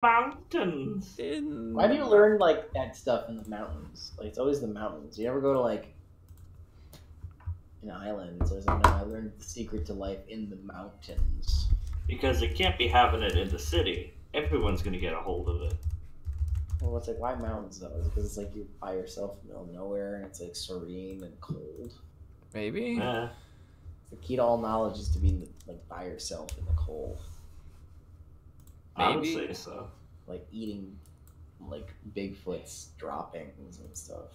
mountains. Why do you learn like that stuff in the mountains? Like it's always the mountains. You ever go to like an island? It's always like, no, I learned the secret to life in the mountains. Because they can't be having it in the city. Everyone's gonna get a hold of it. Well, it's like, why mountains though? Is it because it's like you're by yourself in the middle of nowhere and it's like serene and cold? Maybe. Yeah. The key to all knowledge is to be like by yourself in the cold. I would Maybe. say so. Like eating like Bigfoot's droppings and stuff.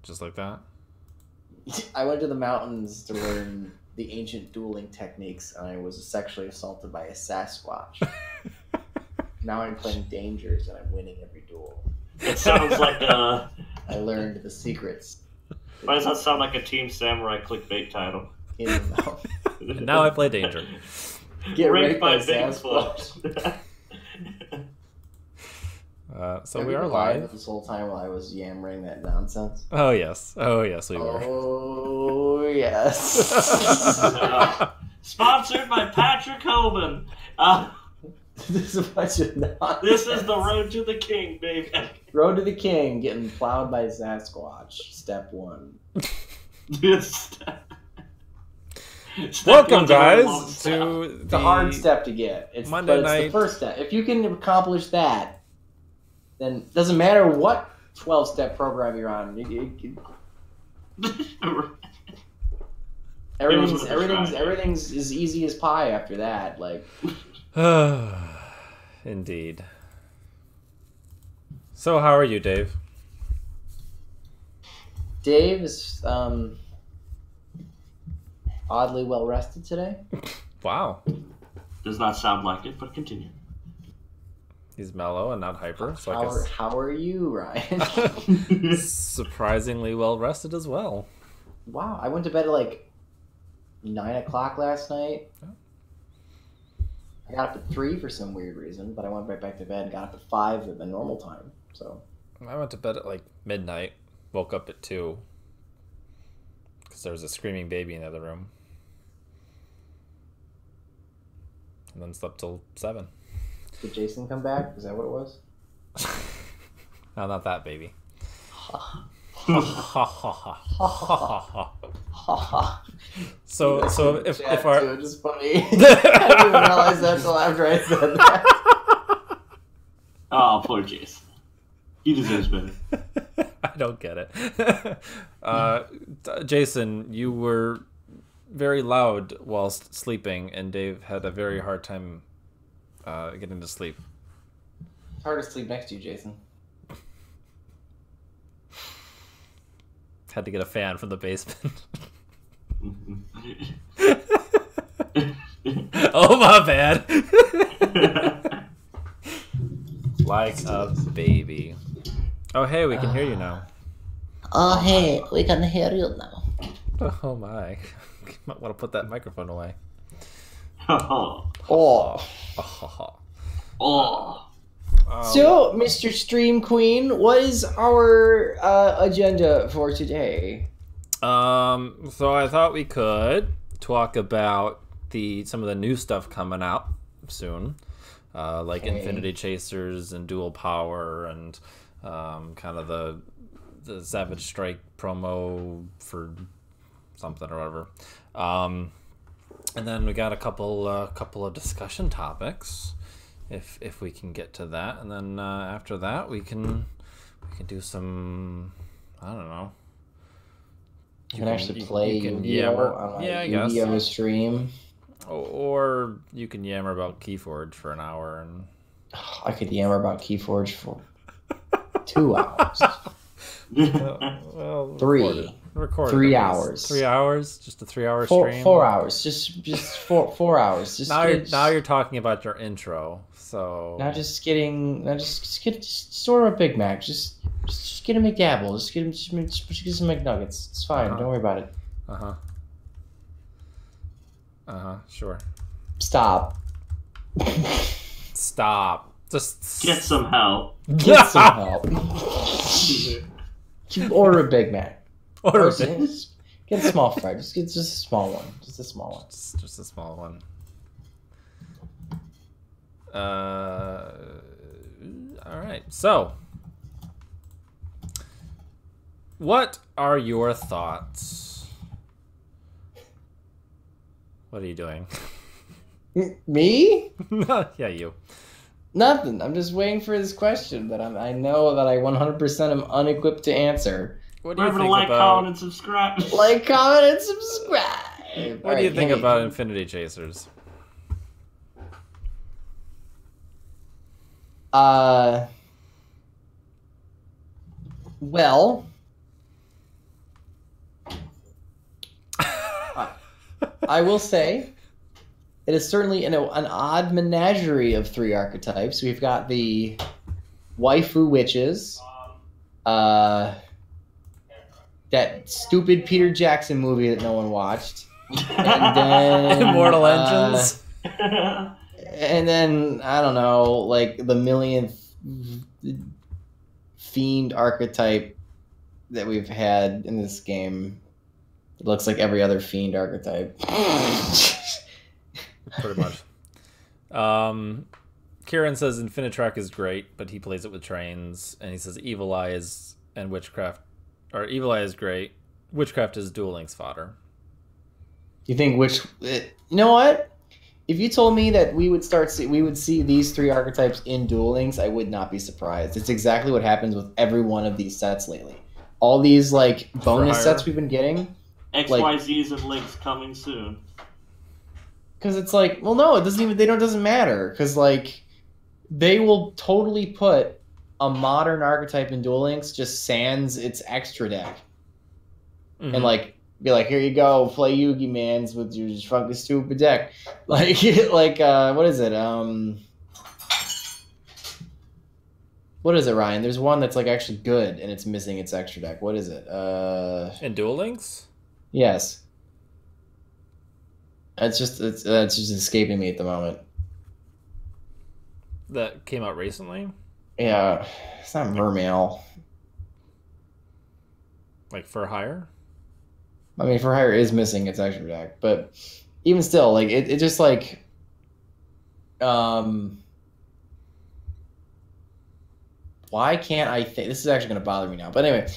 Just like that. I went to the mountains to learn the ancient dueling techniques, and I was sexually assaulted by a Sasquatch. Now I'm playing Dangers, and I'm winning every duel. It sounds like a. I learned the secrets. Why does that sound like a Team Samurai clickbait title? In the mountains. And now I play Danger. Get Raped raped by by Bigfoot. Sasquatch. So Have we you are been live live. this whole time while I was yammering that nonsense. Oh yes, we were. Oh yes. Sponsored by Patrick Hoban. This is a bunch of nonsense. This is the road to the king, baby. Road to the King, getting plowed by Sasquatch. Step 1. Welcome, guys, to It's a hard step to get. It's Monday but it's night. the first step. If you can accomplish that, then it doesn't matter what 12-step program you're on. Everything's as easy as pie after that. Like, Indeed. So how are you, Dave? Dave is oddly well rested today. Wow. Does not sound like it, but continue. He's mellow and not hyper, so I guess How are you, Ryan? surprisingly well rested as well. Wow, I went to bed at like 9 o'clock last night. Oh. I got up at 3 for some weird reason, but I went right back to bed and got up at 5 at the normal time. So I went to bed at like midnight, woke up at 2 because there was a screaming baby in the other room, and then slept till 7. did Jason come back? Is that what it was? No, not that baby. So if our It's just funny. I didn't even realize that until after I said that. Oh, poor Jason. He deserves better. I don't get it. Jason, you were very loud whilst sleeping, and Dave had a very hard time getting to sleep. It's hard to sleep next to you, Jason. Had to get a fan from the basement. Oh, my bad. Like a baby. Oh, hey, we can hear you now. Oh, hey, we can hear you now. Oh, my. You might want to put that microphone away. Oh. Oh. Oh. So, Mr. Stream Queen, what is our agenda for today? So I thought we could talk about some of the new stuff coming out soon, like Okay. Infinity Chasers and Dual Power and kind of the Savage Strike promo for something or whatever. And then we got a couple of discussion topics, if we can get to that, and then after that we can do some, I don't know. You can actually play Yu-Gi-Oh yammer. on my Yeah, I guess. Yu-Gi-Oh stream. Or you can yammer about Keyforge for an hour and I could yammer about Keyforge for 2 hours. well, 3. record 3 it. hours. 3 hours, just a 3-hour 4, stream. 4 hours. Just 4 hours. Just Now you're talking about your intro. So just order a Big Mac. Just get a McDouble. Just get some McNuggets. It's fine. Don't worry about it. Sure. Stop. Stop. Just Get some help. Get some help. Order a Big Mac. Order Or a Big- just get a small fry. Just a small one. Just a small one. just a small one. All right. So, what are your thoughts? What are you doing? Me? Yeah, you. Nothing. I'm just waiting for this question that I know that I 100% am unequipped to answer. What do you Remember to think like, about? comment, and subscribe. Like, comment, and subscribe. What do you think about Infinity Chasers? Well, I will say it is certainly an odd menagerie of 3 archetypes. We've got the waifu witches, that stupid Peter Jackson movie that no one watched, and then Immortal Engines. and then I don't know, like the millionth fiend archetype that we've had in this game. It looks like every other fiend archetype. Pretty much. Kieran says Infinitrack is great, but he plays it with trains, and he says Evil Eye is great. Witchcraft is Duel Links fodder. You think you know what? If you told me that we would see these 3 archetypes in Duel Links, I would not be surprised. It's exactly what happens with every one of these sets lately. All these like bonus sets we've been getting, XYZs and links coming soon. because it's like, well, no, it doesn't matter, because like they will totally put a modern archetype in Duel Links, just sans its extra deck, and like be like, here you go, play Yugi Mans with your fucking stupid deck, like what is it? What is it, Ryan? There's one that's like actually good and it's missing its extra deck. What is it? In Duel Links? Yes. It's just escaping me at the moment. That came out recently? Yeah, it's not Mermail. Like For Hire? I mean, For Hire is missing its extra deck, but even still, like it just like why can't I think this is actually going to bother me now? But anyway,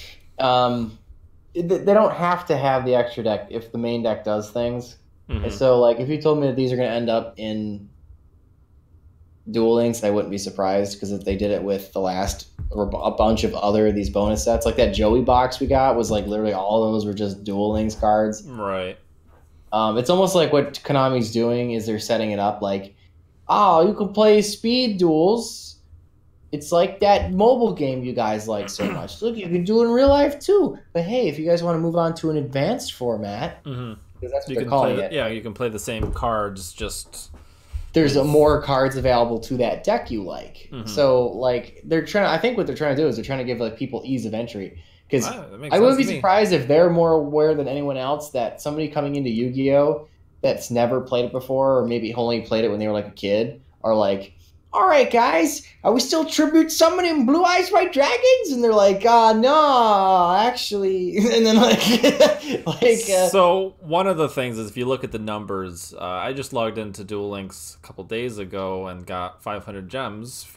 they don't have to have the extra deck if the main deck does things. Mm-hmm. And so, like, if you told me that these are going to end up in Duel Links, I wouldn't be surprised, because if they did it with the last or a bunch of other of these bonus sets, like that Joey box we got was like literally all of those were just Duel Links cards. Right. It's almost like what Konami's doing is they're setting it up like, oh, you can play speed duels. It's like that mobile game you guys like so much. Look, you can do it in real life too. But hey, if you guys want to move on to an advanced format, because that's what they're calling it. Yeah, you can play the same cards, just there's more cards available to that deck you like. So like I think what they're trying to do is they're trying to give like people ease of entry. Because I wouldn't be surprised if they're more aware than anyone else that somebody coming into Yu-Gi-Oh! That's never played it before, or maybe only played it when they were like a kid, are like, all right, guys, are we still tribute summoning Blue Eyes White Dragons? And they're like, no, actually. And then So one of the things is if you look at the numbers, I just logged into Duel Links a couple days ago and got 500 gems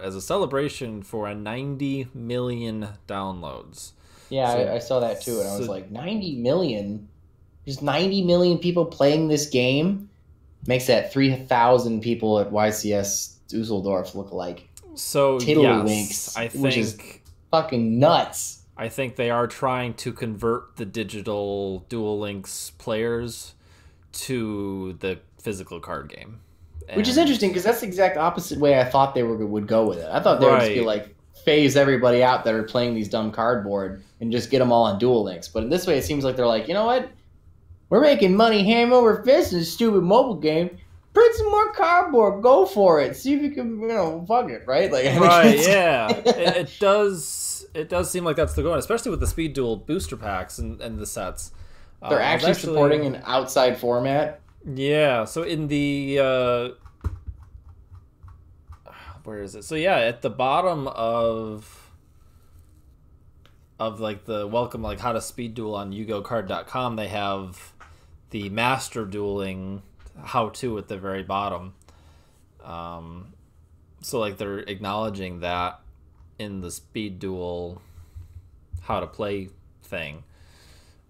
as a celebration for 90 million downloads. Yeah, I saw that too, and I was like, 90 million? There's 90 million people playing this game? Makes that 3,000 people at YCS Dusseldorf look like tiddlywinks, which is fucking nuts. I think they are trying to convert the digital Duel Links players to the physical card game. Which is interesting, because that's the exact opposite way I thought they would go with it. I thought they would just be like, phase everybody out that are playing these dumb cardboard and just get them all on Duel Links. But in this way, it seems like they're like, you know what? We're making money hand over fist in this stupid mobile game. Print some more cardboard. Go for it. See if you can, fuck it, right? Like, right, yeah. It does seem like that's the goal, especially with the Speed Duel booster packs and the sets. They're actually supporting an outside format. Yeah, so in the... where is it? So yeah, at the bottom of like the welcome, like how to speed duel on YugoCard.com, they have the master dueling how-to at the very bottom. So like they're acknowledging that in the speed duel how to play thing.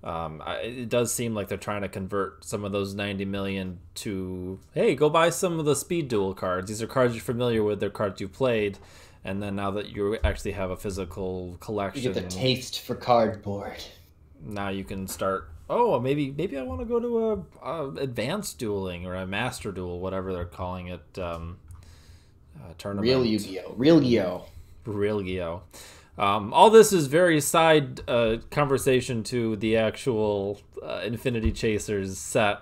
It does seem like they're trying to convert some of those 90 million to, hey, go buy some of the speed duel cards. These are cards you're familiar with. They're cards you played. And then now that you actually have a physical collection, You get the taste for cardboard. now you can start, oh, maybe I want to go to a advanced dueling or a master duel, whatever they're calling it, tournament. Real Yu-Gi-Oh! Real Yu-Gi-Oh! Real Yu-Gi-Oh! All this is very side conversation to the actual Infinity Chasers set.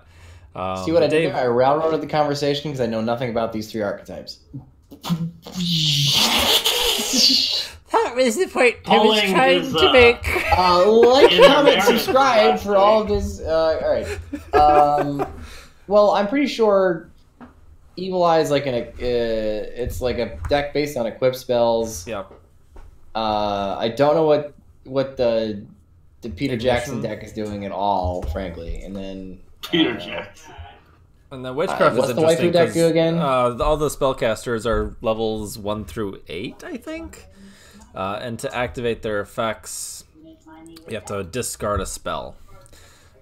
See what I did there? I railroaded the conversation because I know nothing about these 3 archetypes. That was the point I was trying to make. Like, In comment, America, subscribe for all of this. Alright. Well, I'm pretty sure Evil Eye is like it's like a deck based on equip spells. Yep. I don't know what the Peter Ignition. Jackson deck is doing at all, frankly. And then Peter Jackson. And the Witchcraft what's is the interesting waifu deck do again? all the spellcasters are levels 1 through 8, I think. And to activate their effects, you have to discard a spell.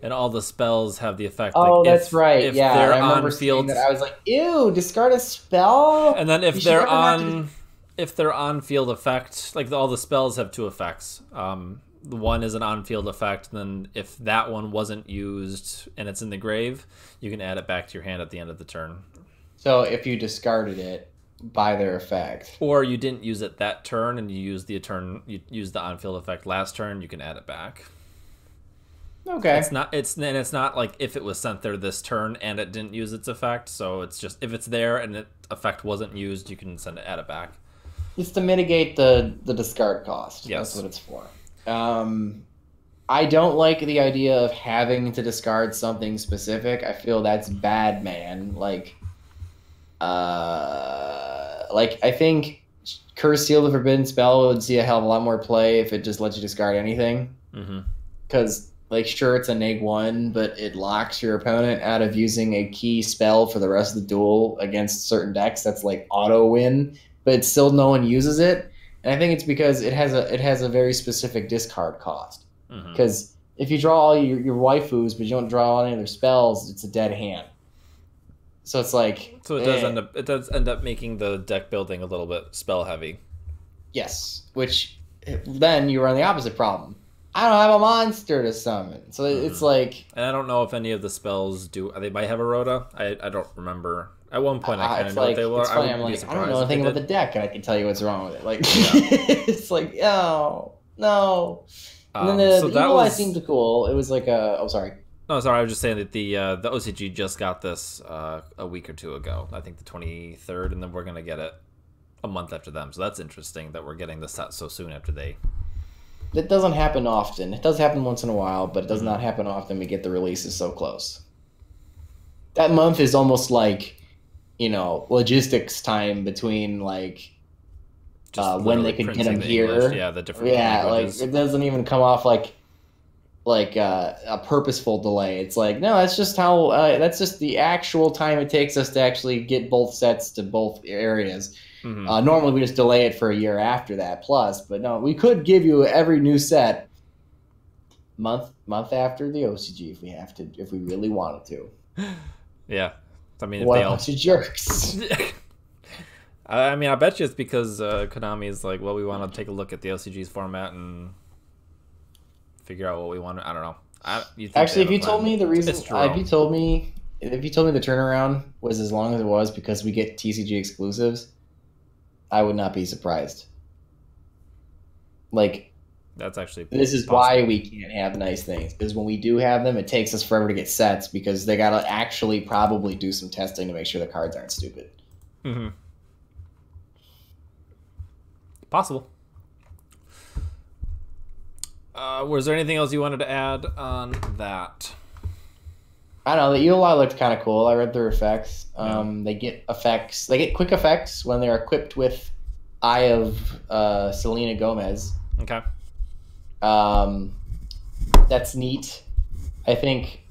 And all the spells have the effect. Oh, like, that's right. If Yeah, they're I remember on seeing field, that. I was like, "Ew, discard a spell." and then You if should they're never have to on, if they're on field effect, like all the spells have 2 effects. The one is an on-field effect. And then if that one wasn't used and it's in the grave, you can add it back to your hand at the end of the turn. So if you discarded it by their effect, Or you didn't use it that turn and you used the on-field effect last turn, you can add it back. okay. It's not like if it was sent there this turn and it didn't use its effect. So it's just if it's there and its effect wasn't used, you can add it back. It's to mitigate the discard cost. Yes. That's what it's for. I don't like the idea of having to discard something specific. I feel that's bad, man. Like I think Curse Seal the Forbidden Spell would see a hell of a lot more play if it just lets you discard anything. Because, like, sure, it's a neg 1, but it locks your opponent out of using a key spell for the rest of the duel against certain decks. That's like auto win, but still no one uses it. And I think it's because it has a very specific discard cost. Because if you draw all your waifus, but you don't draw any of their spells, it's a dead hand. So it's like, So it does end up making the deck building a little bit spell heavy. yes, which then you run the opposite problem. I don't have a monster to summon, so it's like. And I don't know if any of the spells do. They might have a Rhoda. I don't remember. At one point, I kind of knew what they were. It's funny. I'm like, I don't know anything about the deck, and I can tell you what's wrong with it. Like, it's like, oh no. And then the Evil Eye seemed cool. It was like a. Oh, sorry. No, sorry. I was just saying that the OCG just got this a week or 2 ago. I think the 23rd, and then we're gonna get it a month after them. So that's interesting that we're getting the set so soon after they. That doesn't happen often. It does happen once in a while, but it does not happen often. We get the releases so close. That month is almost like, logistics time between like when they could get them here. English. Yeah, the different. Yeah, languages. like it doesn't even come off like a purposeful delay. It's like, no, that's just how that's just the actual time it takes us to actually get both sets to both areas. Normally we just delay it for a year after that plus, but no, we could give you every new set month after the OCG if we really wanted to. Yeah, I mean, if what they a all... bunch of jerks. I mean, I bet you it's because Konami is like, well, we want to take a look at the OCG's format and figure out what we want. I don't know. Actually, if you told me the reason, if you told me the turnaround was as long as it was because we get TCG exclusives, I would not be surprised. Like, that's actually this is possible. Why we can't have nice things, because when we do have them, it takes us forever to get sets because they gotta actually probably do some testing to make sure the cards aren't stupid. Possible. Was there anything else you wanted to add on that? I don't know. The Evil Eye looked kind of cool. I read their effects. They get effects. They get quick effects when they're equipped with Eye of Selena Gomez. Okay. That's neat. I think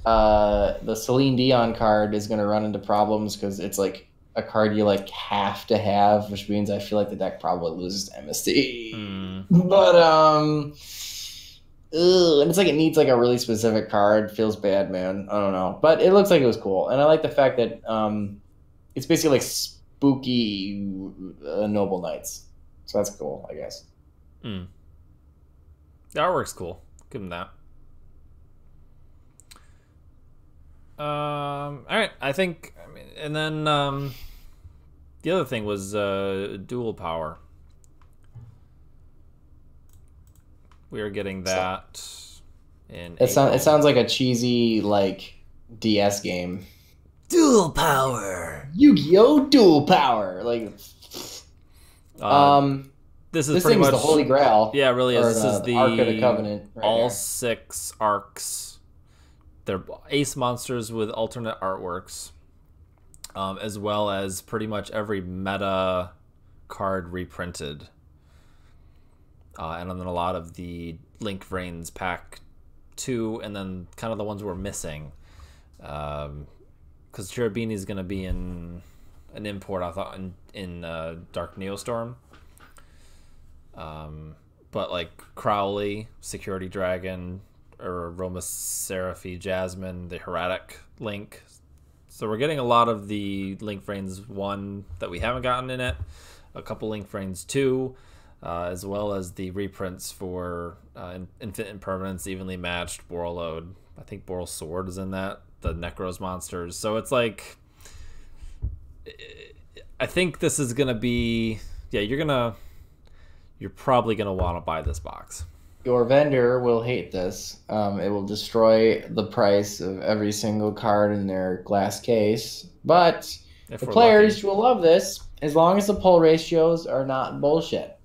the Celine Dion card is going to run into problems because it's like a card you like have to have, which means I feel like the deck probably loses to MST. But and it's like it needs like a really specific card. Feels bad, man. I don't know, but it looks like it was cool, and I like the fact that it's basically like spooky Noble Knights, so that's cool, I guess. The artwork's cool. Give them that. All right, and then the other thing was dual power. We are getting that in. It sounds like a cheesy like DS game. Dual power. Yu-Gi-Oh! Dual power. Like, this this pretty thing's much the Holy Grail. Yeah, it really is. Or This is the Ark of the Covenant. Right all here. 6 arcs. They're ace monsters with alternate artworks, as well as pretty much every meta card reprinted. And then a lot of the Link Vrains Pack 2, and then kind of the ones we're missing. Because Cherubini is going to be in an import, I thought, in Dark Neostorm. But like Crowley, Security Dragon, or Roma Seraphi Jasmine, the Heretic Link. So we're getting a lot of the Link Vrains 1 that we haven't gotten in it, a couple Link Vrains 2, as well as the reprints for Infinite Impermanence, Evenly Matched, Borreload. I think Boral Sword is in that, the Necros monsters. So it's like, I think this is going to be, yeah, you're probably going to want to buy this box. Your vendor will hate this. It will destroy the price of every single card in their glass case. But the players will love this as long as the pull ratios are not bullshit.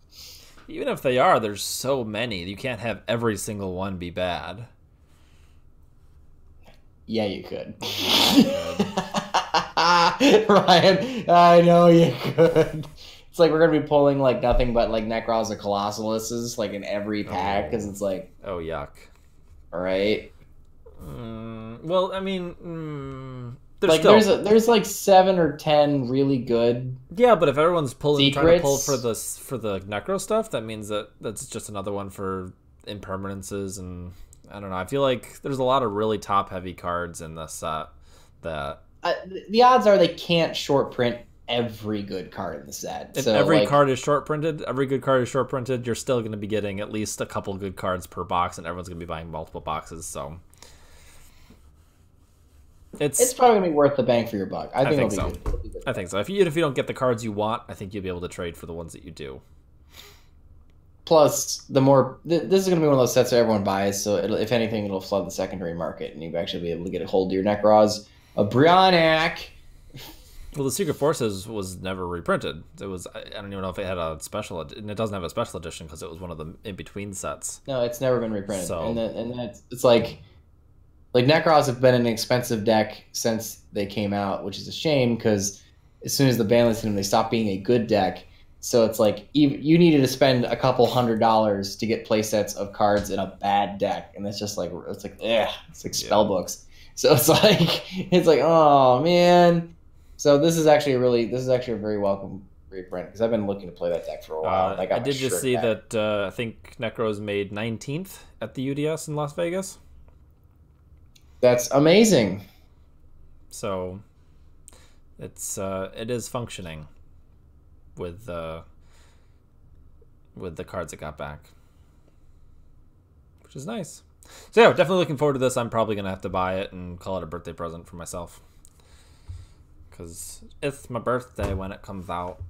Even if they are, there's so many. You can't have every single one be bad. Yeah, you could. Ryan, I know you could. It's like we're going to be pulling like nothing but like Necros or Colossalises like in every pack because it's like... Oh, yuck. All right. Well, I mean... there's like 7 or 10 really good. Yeah, but if everyone's trying to pull for the Necro stuff, that means that's just another one for impermanences, and I don't know. I feel like there's a lot of really top heavy cards in this set that the odds are they can't short print every good card in the set. If every card is short printed, you're still going to be getting at least a couple good cards per box, and everyone's going to be buying multiple boxes. So it's probably gonna be worth the bang for your buck. I think so. It'll be good. I think so. If you don't get the cards you want, I think you'll be able to trade for the ones that you do. Plus, this is gonna be one of those sets that everyone buys. So if anything, it'll flood the secondary market, and you'll actually be able to get a hold of your Necros, a Brionac. Well, the Secret Forces was never reprinted. It was, I don't even know if it had a special, and it doesn't have a special edition because it was one of the in between sets. No, it's never been reprinted. So, and it's like Necros have been an expensive deck since they came out, which is a shame because as soon as the ban listed them, they stopped being a good deck. So it's like you needed to spend a couple $100 to get playsets of cards in a bad deck, and it's just like it's like spell books. So it's like oh man. So this is actually a very welcome reprint because I've been looking to play that deck for a while. I did just see that I think Necros made 19th at the UDS in Las Vegas. That's amazing. So it is functioning with the cards it got back, which is nice. So yeah, definitely looking forward to this. I'm probably gonna have to buy it and call it a birthday present for myself because it's my birthday when it comes out.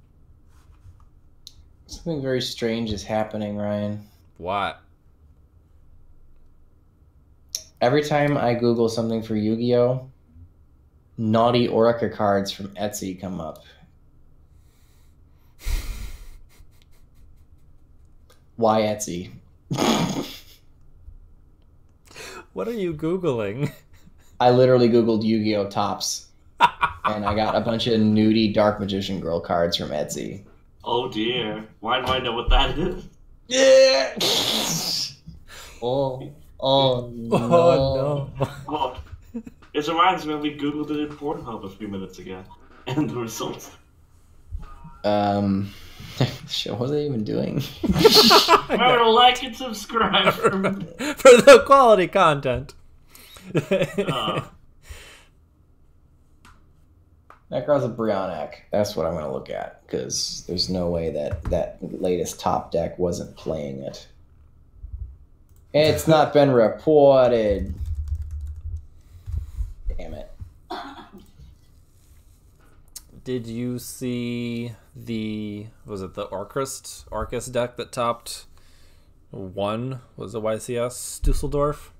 Something very strange is happening, Ryan. What? Every time I Google something for Yu-Gi-Oh, naughty Orca cards from Etsy come up. Why Etsy? What are you Googling? I literally Googled Yu-Gi-Oh tops, and I got a bunch of nudie Dark Magician Girl cards from Etsy. Oh dear. Why do I know what that is? Yeah. Oh no. Oh no. Oh, it reminds me when we Googled it in Pornhub a few minutes ago. And the results. Show what was I even doing? Remember to like and subscribe. For the quality content. Necron's a Brionac. That's what I'm going to look at, because there's no way that latest top deck wasn't playing it. It's not been reported. Damn it. Did you see the Orcust deck that topped 1? Was it YCS Dusseldorf?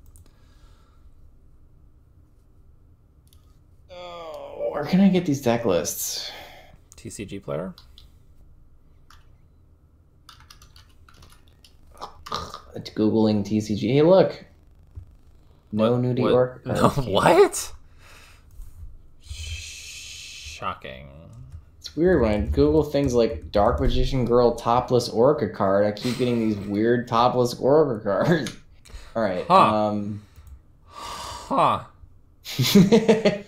Oh, where can I get these deck lists? TCG player? It's Googling TCG. Hey, look. No nudie orc. No, what? Shocking. It's weird when I Google things like Dark Magician Girl topless Orca card. I keep getting these weird topless Orca cards. All right. Huh.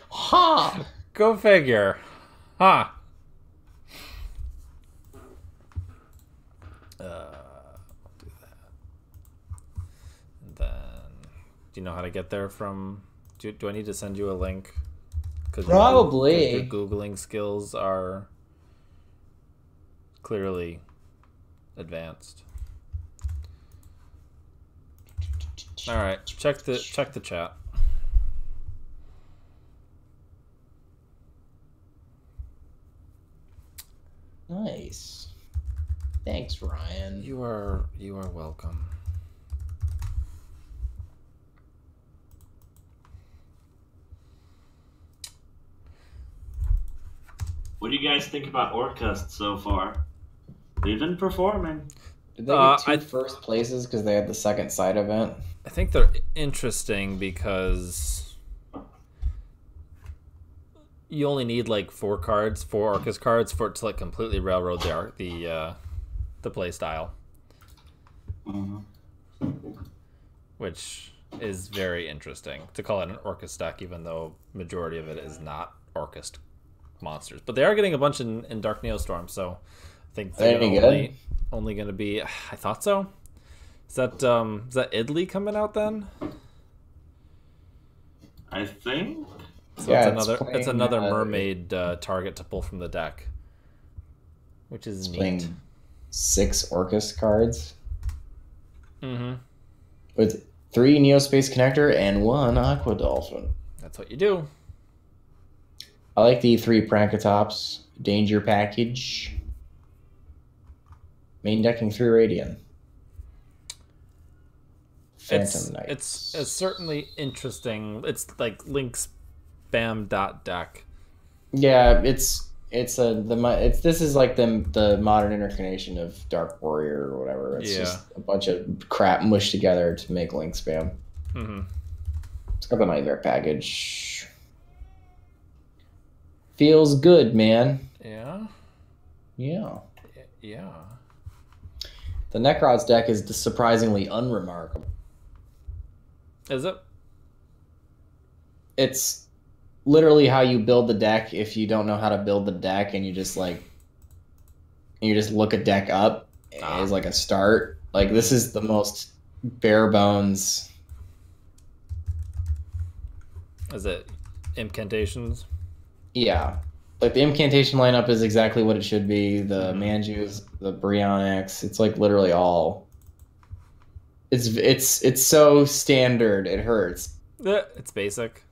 Ha! Go figure. Huh. Do that. And then, do you know how to get there from? Do I need to send you a link? Probably. Your Googling skills are clearly advanced. All right, check the chat. Nice. Thanks, Ryan. You are welcome. What do you guys think about Orcust so far? They've been performing. Did they get two first places because they had the second side event? I think they're interesting because you only need like 4 Orcus cards for it to like completely railroad the play style, which is very interesting to call it an Orcus deck, even though majority of it is not Orcus monsters. But they are getting a bunch in Dark Neostorm, so I think they're only going to be. I thought so. Is that Idley coming out then? I think. So yeah, it's another mermaid target to pull from the deck, which is neat. Playing 6 Orcus cards. With 3 Neospace Connector and 1 Aqua Dolphin. That's what you do. I like the 3 Prankatops. Danger package. Main decking 3 Radiant. Phantom Knights. It's certainly interesting. It's like Link's spam deck. Yeah, this is like the modern incarnation of Dark Warrior or whatever. It's just a bunch of crap mushed together to make Link spam. It's got the Nightmare package. Feels good, man. Yeah. The Necrod's deck is surprisingly unremarkable. Is it? It's literally how you build the deck if you don't know how to build the deck and you just look a deck up as like a start. Like, this is the most bare bones. Is it incantations? Yeah. Like, the incantation lineup is exactly what it should be. The Manjus, the Brionacs, it's like literally all. It's so standard, it hurts. It's basic.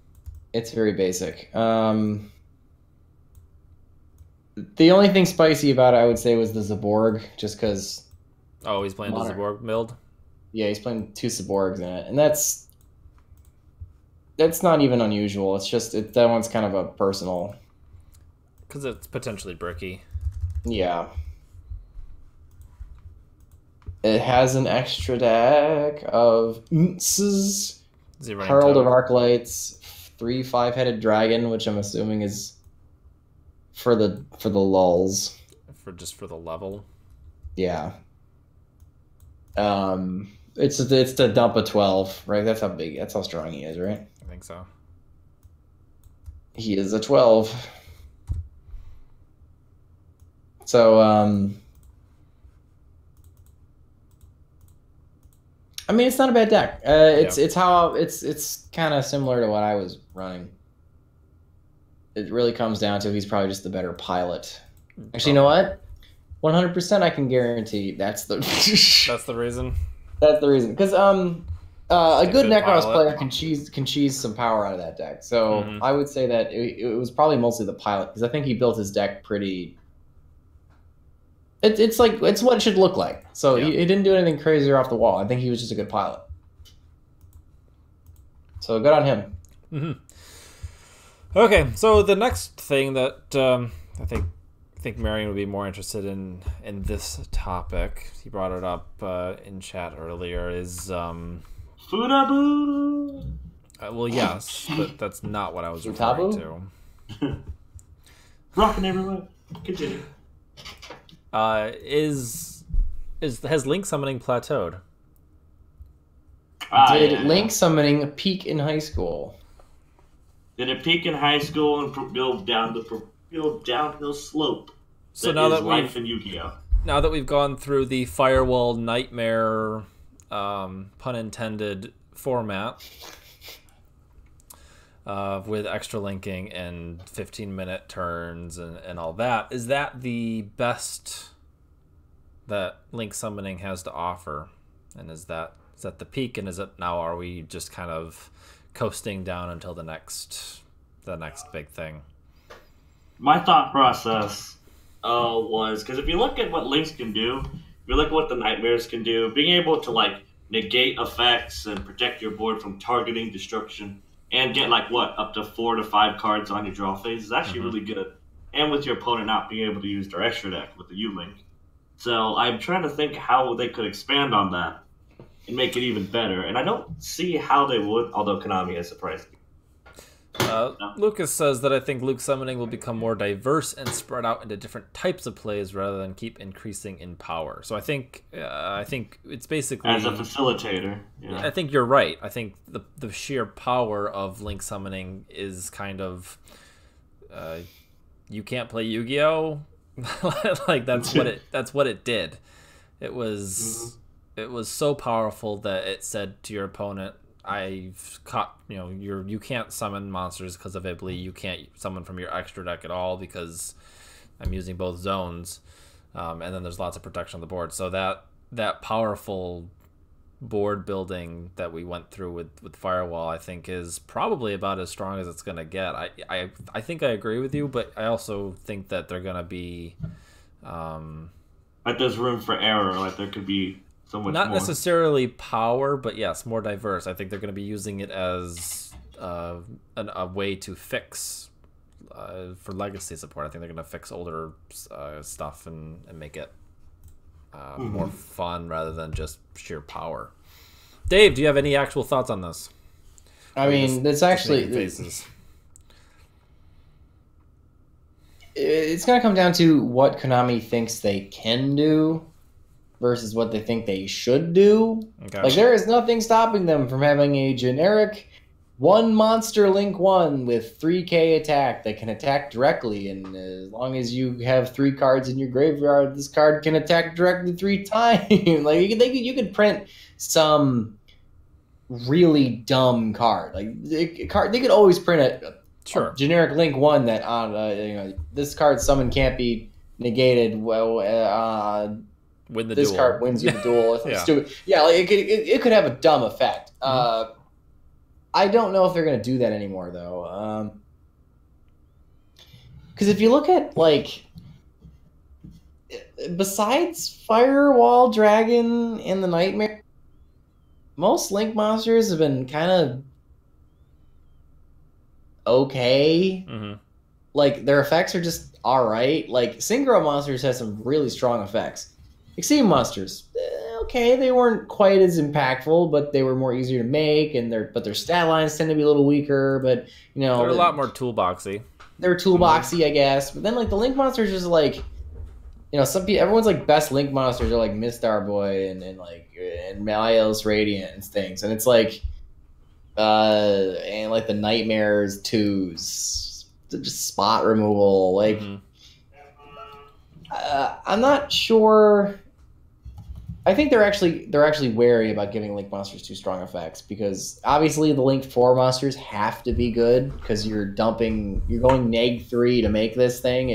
It's very basic. The only thing spicy about it, I would say, was the Zaborg, just because. Oh, he's playing the Zaborg build? Yeah, he's playing 2 Zaborgs in it, and that's not even unusual. It's just that one's kind of a personal. Because it's potentially bricky. Yeah. It has an extra deck of Herald of Arclights, 3 5-headed dragon, which I'm assuming is for the lulz. For the level. Yeah. It's to dump a 12, right? That's how strong he is, right? I think so. He is a 12. So, I mean, it's not a bad deck. It's kind of similar to what I was running. It really comes down to he's probably just the better pilot. Actually, you know what? 100% I can guarantee that's the That's the reason. That's the reason. Because a good Necros pilot. player can cheese some power out of that deck. So I would say that it was probably mostly the pilot, because I think he built his deck pretty. It's what it should look like. So he didn't do anything crazy or off the wall. I think he was just a good pilot. So good on him. Mm-hmm. Okay, so the next thing that I think Marion would be more interested in this topic, he brought it up in chat earlier, is Futabu. Well, yes, but that's not what I was referring to. Rocking everywhere. Continue. Has Link summoning plateaued? Did Link summoning peak in high school? Did it peak in high school and build down the downhill slope? So now that life in Yu-Gi-Oh. Now that we've gone through the Firewall Nightmare, pun intended, format with extra linking and 15-minute turns and all that, is that the best that Link summoning has to offer? And is that the peak? And is it now? Are we just kind of coasting down until the next big thing? My thought process was, because if you look at what Links can do, if you look at what the Nightmares can do, being able to like negate effects and protect your board from targeting destruction and get up to 4 to 5 cards on your draw phase is actually really good. And with your opponent not being able to use their extra deck with the U-Link. So I'm trying to think how they could expand on that and make it even better. And I don't see how they would, although Konami has surprised me. Lucas says that I think Luke summoning will become more diverse and spread out into different types of plays rather than keep increasing in power. So I think it's basically as a facilitator. Yeah. I think you're right. I think the sheer power of Link summoning is kind of you can't play Yu-Gi-Oh. Like that's what it did. It was so powerful that it said to your opponent, I've caught, you can't summon monsters because of Ibly. You can't summon from your extra deck at all because I'm using both zones. And then there's lots of protection on the board. So that powerful board building that we went through with Firewall, I think, is probably about as strong as it's going to get. I think I agree with you, but I also think that they're going to be... there's room for error. There could be... So much not more. Necessarily power, but yes, more diverse. I think they're going to be using it as a way to fix for legacy support. I think they're going to fix older stuff and make it more fun rather than just sheer power. Dave, do you have any actual thoughts on this? I mean, that's actually faces. It's going to come down to what Konami thinks they can do versus what they think they should do. Okay. There is nothing stopping them from having a generic one monster Link 1 with 3k attack that can attack directly, and as long as you have 3 cards in your graveyard, this card can attack directly 3 times. You could print some really dumb card. They could always print a generic Link 1 that this card's summon can't be negated. This card wins you the duel. Stupid. Yeah, it could have a dumb effect. I don't know if they're going to do that anymore, though. Because if you look at, besides Firewall, Dragon, and the Nightmare, most Link monsters have been kind of okay. Their effects are just alright. Synchro monsters has some really strong effects. Exceed monsters, okay, they weren't quite as impactful, but they were more easier to make, but their stat lines tend to be a little weaker. But they're a lot more toolboxy. They're toolboxy, I guess. But then the Link monsters is some people, everyone's best Link monsters are Mistar Boy and Malios Radiant and things, and it's and the Nightmares 2s, just spot removal, I'm not sure. I think they're actually wary about giving Link monsters too strong effects because obviously the Link 4 monsters have to be good because you're going -3 to make this thing.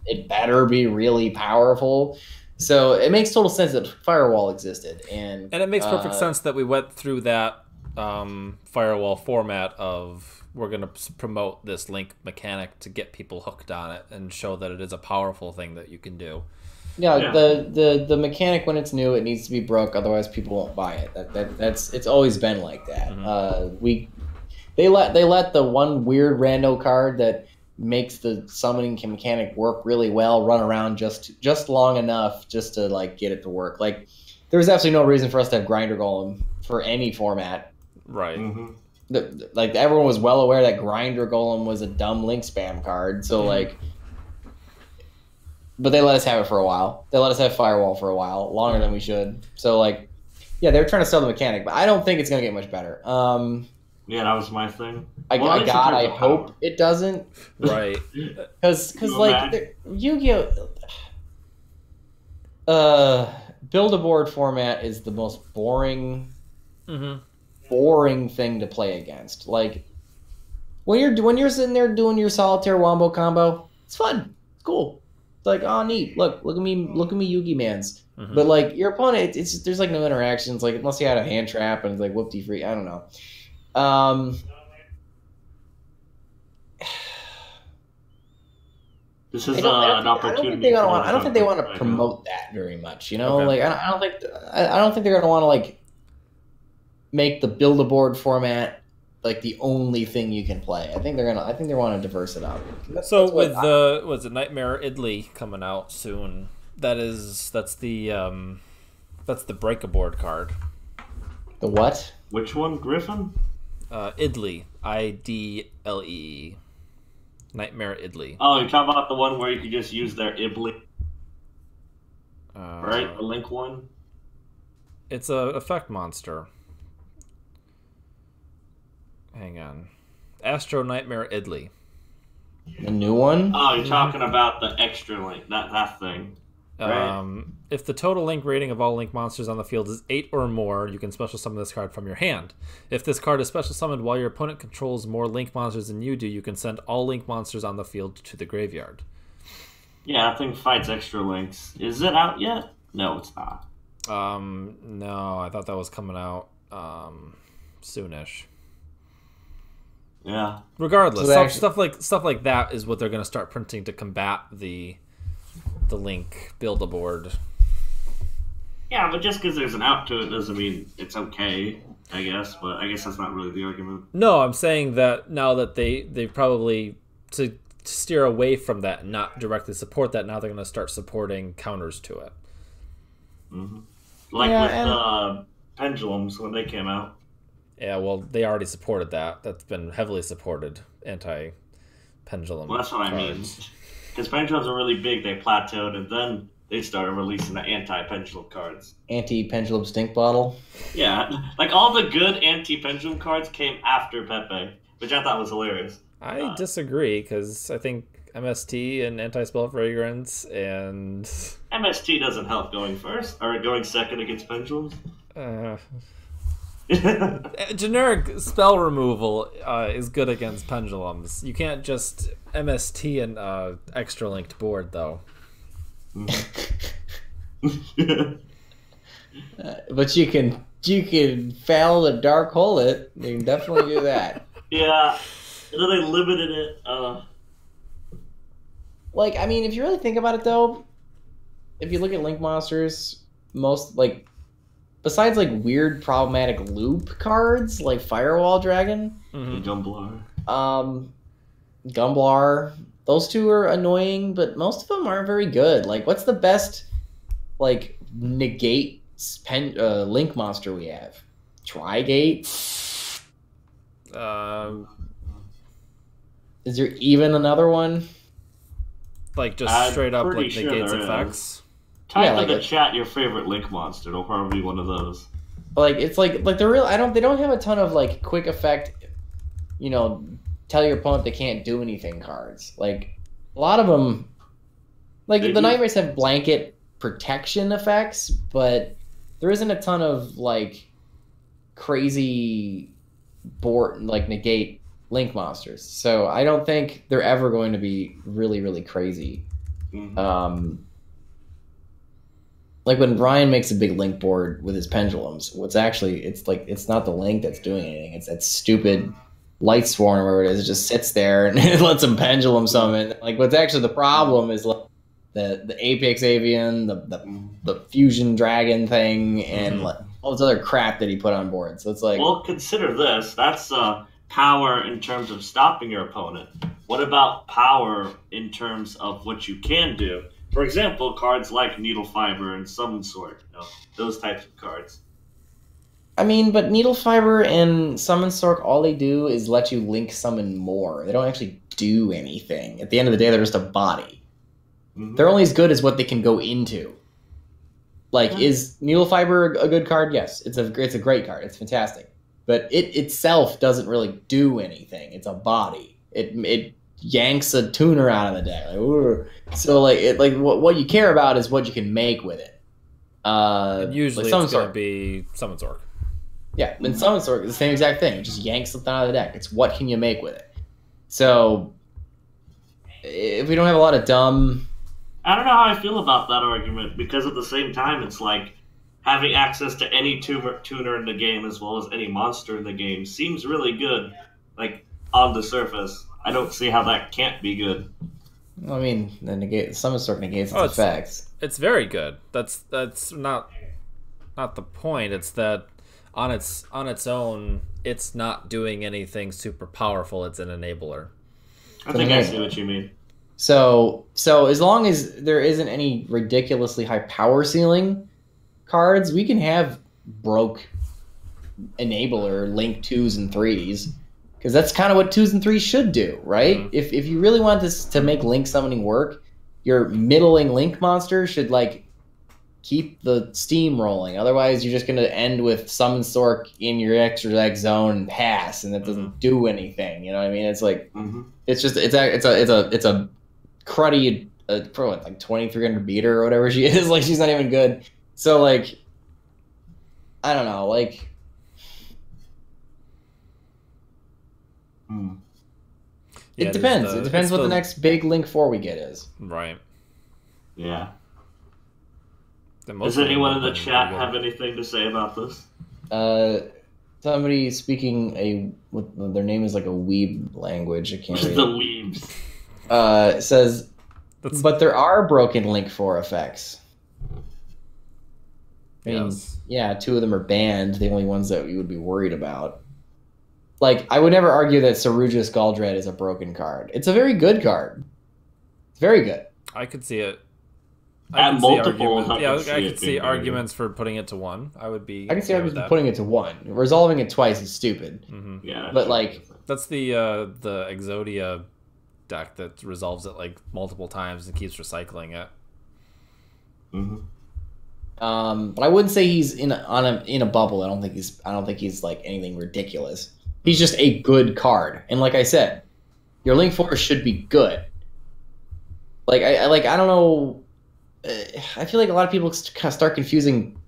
It better be really powerful. So it makes total sense that Firewall existed, and it makes perfect sense that we went through that Firewall format of we're going to promote this Link mechanic to get people hooked on it and show that it is a powerful thing that you can do. Yeah, the mechanic when it's new, it needs to be broke, otherwise people won't buy it. It's always been like that. They let the one weird rando card that makes the summoning mechanic work really well run around just long enough just to like get it to work. Like there was absolutely no reason for us to have Grinder Golem for any format. Right. Like everyone was well aware that Grinder Golem was a dumb Link spam card, so like. But they let us have it for a while. They let us have Firewall for a while, longer than we should. So, like, yeah, they're trying to sell the mechanic, but I don't think it's going to get much better. Yeah, that was my thing. I hope it doesn't. Right. Because like, Yu-Gi-Oh! Build-A-Board format is the most boring thing to play against. Like, when you're sitting there doing your solitaire wombo combo, it's fun. It's cool. It's like, oh, neat. Look at me, Yugi Mans. But like your opponent, there's like no interactions. Like unless you had a hand trap and it's like whoop-de free. I don't know. This is an opportunity. I don't think they want to promote that very much. You know, like I don't think they're gonna want to like make the Build-A-Board format like the only thing you can play. I think they want to diverse it out. Was it Nightmare Idley coming out soon? That's the Break-A-Board card. The what? Which one? Griffin? Idley. IDLE. Nightmare Idley. Oh, you're talking about the one where you could just use their Ibly. Right? The Link one? It's a effect monster. Hang on. Astro Nightmare Idley. The new one? Oh, you're talking about the extra Link, that thing. Right? If the total Link rating of all Link monsters on the field is 8 or more, you can special summon this card from your hand. If this card is special summoned while your opponent controls more Link monsters than you do, you can send all Link monsters on the field to the graveyard. Yeah, that thing fights extra Links. Is it out yet? No, it's not. No, I thought that was coming out soonish. Yeah. Regardless, stuff like that is what they're going to start printing to combat the Link Build-A-Board. Yeah, but just because there's an out to it doesn't mean it's okay, I guess. But I guess that's not really the argument. No, I'm saying that now that they probably to steer away from that and not directly support that, now they're going to start supporting counters to it. Like with pendulums when they came out. Yeah, well, they already supported that. That's been heavily supported, anti-pendulum. Well, that's what I mean. Because pendulums are really big, they plateaued, and then they started releasing the anti-pendulum cards. Anti-pendulum stink bottle? Yeah, like all the good anti-pendulum cards came after Pepe, which I thought was hilarious. I disagree, because I think MST and Anti-Spell Fragrance and... MST doesn't help going first, or going second against pendulums. Generic spell removal is good against pendulums. You can't just MST an extra linked board, though. But you can fail to dark hole it. You can definitely do that. Yeah, and then they limited it. Like, I mean, if you really think about it, though, if you look at Link monsters, most like. Besides, like, weird problematic loop cards, like Firewall Dragon. Gumblar. Gumblar. Those two are annoying, but most of them aren't very good. Like, what's the best, like, negate Link monster we have? Trigate? Is there even another one? Like, just straight up, like, sure negates effects? Type in the chat your favorite Link monster. It'll probably be one of those. Like it's like they're real. They don't have a ton of like quick effect. You know, tell your opponent they can't do anything cards. Like a lot of them Like the nightmares have blanket protection effects, but there isn't a ton of like crazy board like negate link monsters. So I don't think they're ever going to be really, really crazy. Like when Ryan makes a big link board with his pendulums, it's not the link that's doing anything. It's that stupid light sworn or whatever it is. It just sits there and it lets him pendulum summon. Like what's actually the problem is like the Apex Avian, the Fusion Dragon thing, and like all this other crap that he put on board. So it's like, well, consider this. That's power in terms of stopping your opponent. What about power in terms of what you can do? For example, cards like Needle Fiber and Summon Sword, those types of cards. I mean, but Needle Fiber and Summon Sword, all they do is let you link summon more. They don't actually do anything. At the end of the day, they're just a body. They're only as good as what they can go into. Like, is Needle Fiber a good card? Yes, it's a great card. It's fantastic, but it itself doesn't really do anything. It's a body. It yanks a tuner out of the deck. So what you care about is what you can make with it. And usually it's going to be Summon Sword. Yeah, and Summon Sword is the same exact thing. It just yanks something out of the deck. It's what can you make with it. So if we don't have a lot of dumb... I don't know how I feel about that argument, because at the same time, it's like having access to any tuner in the game as well as any monster in the game seems really good, like, on the surface. I don't see how that can't be good. I mean, the Summon Sword negates its effects. It's very good. That's not the point. It's that on its own, it's not doing anything super powerful. It's an enabler. I think I see what you mean. So as long as there isn't any ridiculously high power ceiling cards, we can have broke enabler link 2s and 3s, because that's kind of what 2s and 3s should do, right? If you really want this to make link summoning work, your middling link monster should like keep the steam rolling. Otherwise, you're just going to end with Summon Sork in your extra deck zone and pass, and that doesn't do anything. You know what I mean? It's like it's a cruddy like 2300 beater or whatever she is. Like, she's not even good. So like, I don't know. Like, it depends. It depends what the next big Link 4 we get is. Right. Yeah. Does anyone in the chat have anything to say about this? Somebody speaking their name is like a weeb language. I can't read the weebs. Says, but there are broken Link 4 effects. I mean, yeah, 2 of them are banned. The only ones that you would be worried about. Like, I would never argue that Sarujas Galdred is a broken card. It's a very good card. It's very good. I could see it. I could see arguments for putting it to 1. I can see arguments for putting it to 1. Resolving it twice is stupid. Yeah, but like, that's the Exodia deck that resolves it like multiple times and keeps recycling it. But I wouldn't say he's in a bubble. I don't think he's like anything ridiculous. He's just a good card, and like I said, your Link 4 should be good. Like I don't know. I feel like a lot of people start confusing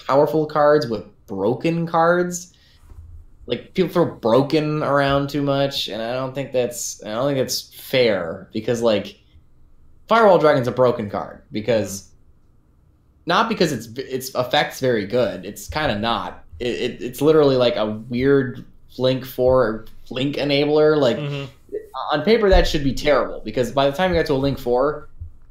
powerful cards with broken cards. Like, people throw broken around too much, and I don't think that's fair, because like, Firewall Dragon's a broken card because not because its effect's very good. It's kind of not. It's literally like a weird Link 4 Link enabler. Like, on paper that should be terrible, because by the time you get to a Link 4,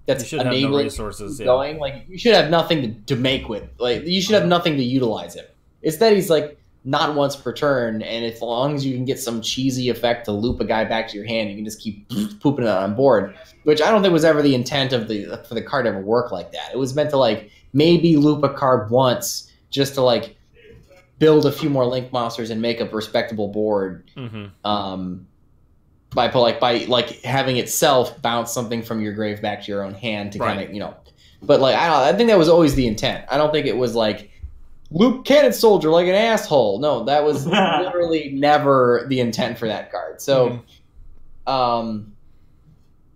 that's enabling no resources going. Like, you should have nothing to make with. Like, you should have nothing to utilize him. Instead, he's like not once per turn, and as long as you can get some cheesy effect to loop a guy back to your hand, you can just keep pooping it on board. Which I don't think was ever the intent of for the card to ever work like that. It was meant to like maybe loop a card once just to like build a few more Link monsters and make a respectable board. By having itself bounce something from your grave back to your own hand to kind of, but like, I think that was always the intent. I don't think it was like loop Cannon Soldier like an asshole. No, that was literally never the intent for that card. So, and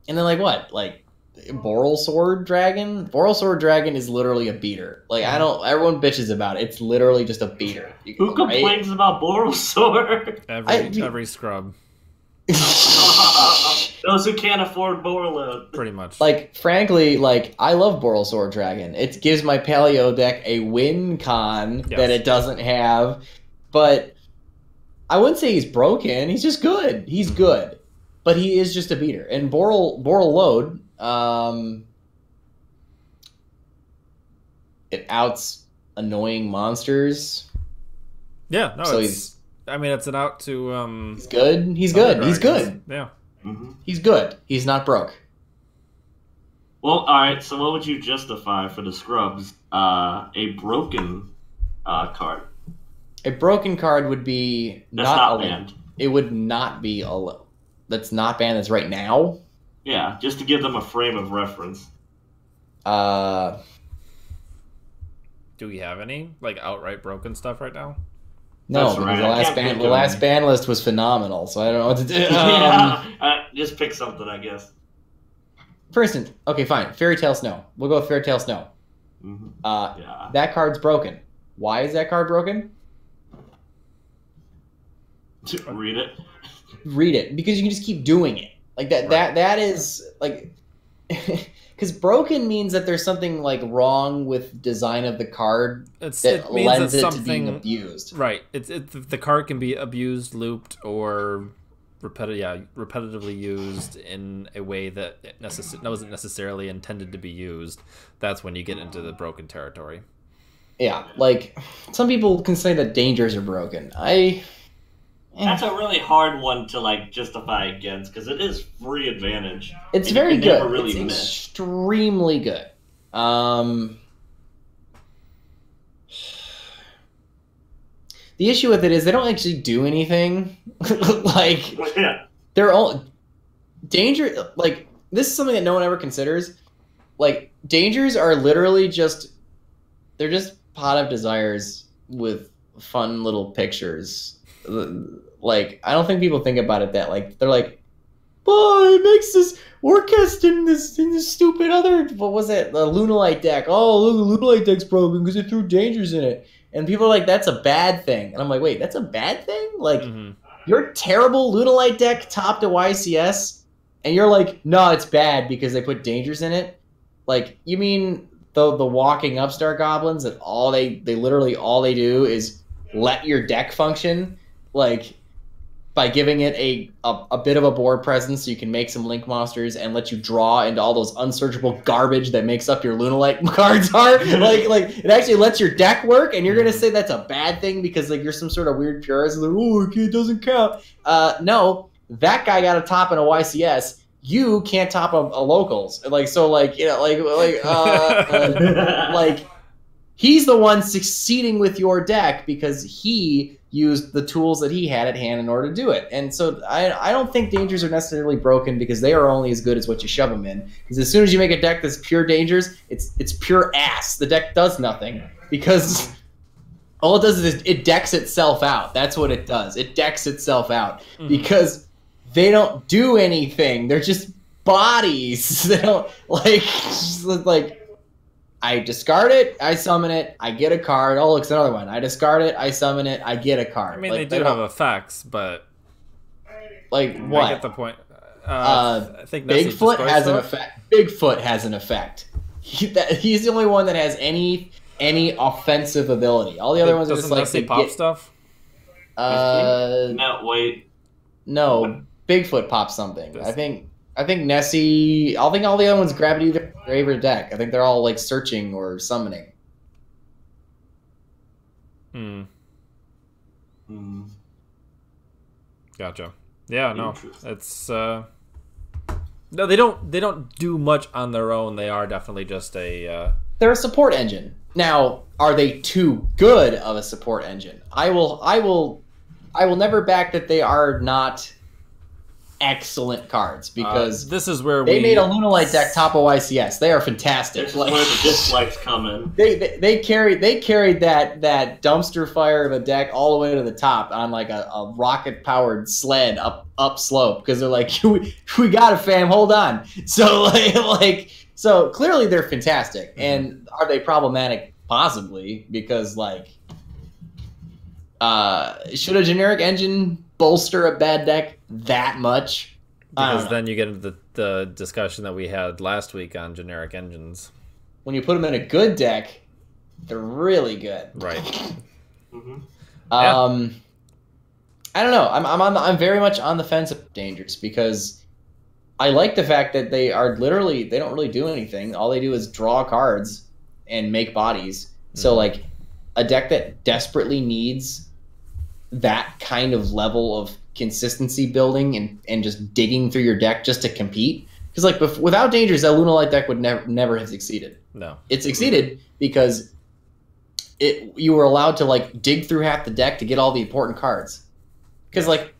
then like what? Like, Boral Sword Dragon. Boral Sword Dragon is literally a beater. Like I don't. Everyone bitches about it. It's literally just a beater. Who complains about Boral Sword? Every scrub. Those who can't afford Boral. Pretty much. Like frankly, like I love Boral Sword Dragon. It gives my Paleo deck a win con that it doesn't have, but I wouldn't say he's broken. He's just good. He's good, but he is just a beater. And Boral Load. It outs annoying monsters. Yeah, no, so it's an out to he's good. He's good. He's good. Yeah. Mm-hmm. He's good. He's not broke. Well, alright, so what would you justify for the scrubs? A broken card. A broken card would be That's not banned. It would not be that's not banned. That's right now. Yeah, just to give them a frame of reference. Do we have any like outright broken stuff right now? No, That's because right. the last ban list was phenomenal, so I don't know what to do. Just pick something, I guess. For instance, okay, fine. Fairy Tale Snow. We'll go with Fairy Tale Snow. Mm-hmm. That card's broken. Why is that card broken? Read it. Read it, because you can just keep doing it. Like that. Right. That is like, because broken means that there's something like wrong with design of the card It means lends that it something to being abused. Right. The card can be abused, looped, or repetitively used in a way that wasn't necessarily intended to be used. That's when you get into the broken territory. Yeah, like some people can say that dangers are broken. That's a really hard one to like justify against because it is free advantage. It's very good. Never really it's miss. Extremely good. The issue with it is they don't actually do anything. Like Yeah. they're all danger. Like this is something that no one ever considers. Like dangers are literally they're just pot of desires with fun little pictures. Like I don't think people think about it that like they're like, oh, it makes this Orcust in this stupid other what was it, the Lunalite deck. Oh, look, the Lunalite deck's broken because it threw dangers in it. And people are like, that's a bad thing. And I'm like, wait, that's a bad thing? Like, your terrible Lunalite deck topped a YCS, and you're like, no, it's bad because they put dangers in it? Like, you mean the walking upstart goblins that literally all they do is let your deck function? Like, by giving it a bit of a board presence so you can make some link monsters and let you draw into all those unsearchable garbage that makes up your Lunalite cards are. like it actually lets your deck work, and you're gonna say that's a bad thing because like you're some sort of weird purist. Like, oh, it doesn't count. No, that guy got a top in a YCS. You can't top a locals. Like so, like you know, like he's the one succeeding with your deck because he used the tools that he had at hand in order to do it. And so I don't think dangers are necessarily broken because they are only as good as what you shove them in. Because as soon as you make a deck that's pure dangers, it's pure ass. The deck does nothing because all it does is it decks itself out. That's what it does. It decks itself out because they don't do anything. They're just bodies. They don't like I discard it, I summon it, I get a card. Oh, look, it's another one. I discard it, I summon it, I get a card. I mean, like, they do have effects, but like what? I get the point. I think Bigfoot has an effect. Bigfoot has an effect. He's the only one that has any offensive ability. All the other ones are just like Nessie pop stuff. No, wait. No, Bigfoot pops something. I think Nessie. I think all the other ones grab it either grave or deck. I think they're all like searching or summoning. Gotcha. Yeah, no, it's no, they don't do much on their own. They are definitely just a. They're a support engine. Now, are they too good of a support engine? I will never back that they are not excellent cards because this is where they made a Lunalight deck top of YCS. They are fantastic. This is where the dislikes come in. They carried that dumpster fire of a deck all the way to the top on like a rocket powered sled up slope because they're like we got it, fam, hold on. So so clearly they're fantastic. And are they problematic? Possibly, because like should a generic engine bolster a bad deck that much? Because then you get into the discussion that we had last week on generic engines. When you put them in a good deck, they're really good. Right. Mm-hmm. I don't know. I'm very much on the fence of Dangerous because I like the fact that they don't really do anything. All they do is draw cards and make bodies. So like a deck that desperately needs that kind of level of consistency building and just digging through your deck just to compete. Because like without Dangerous, that Lunalight deck would never have succeeded. No, it succeeded because you were allowed to like dig through half the deck to get all the important cards. Because like,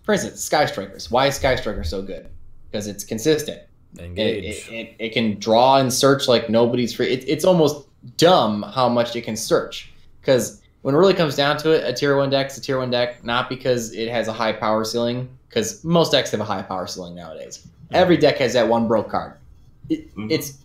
for instance, Sky Strikers. Why is Sky Striker so good? Because it's consistent. Engage. It can draw and search like nobody's free. It's almost dumb how much it can search. Because when it really comes down to it, a tier 1 deck's a tier 1 deck, not because it has a high power ceiling, because most decks have a high power ceiling nowadays. Every deck has that one broke card. It's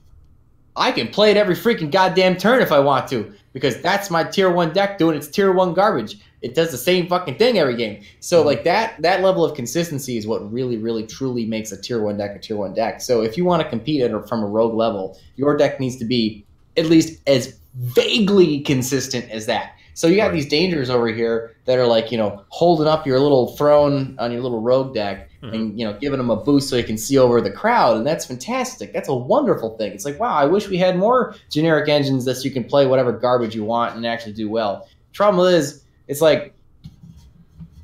I can play it every freaking goddamn turn if I want to, because that's my tier 1 deck doing its tier 1 garbage. It does the same fucking thing every game. So like that level of consistency is what really, really, truly makes a tier 1 deck a tier 1 deck. So if you want to compete from a rogue level, your deck needs to be at least as vaguely consistent as that. So you got these dangers over here that are like, holding up your little throne on your little rogue deck and, giving them a boost so you can see over the crowd. And that's fantastic. That's a wonderful thing. It's like, wow, I wish we had more generic engines that you can play whatever garbage you want and actually do well. Trouble is, it's like,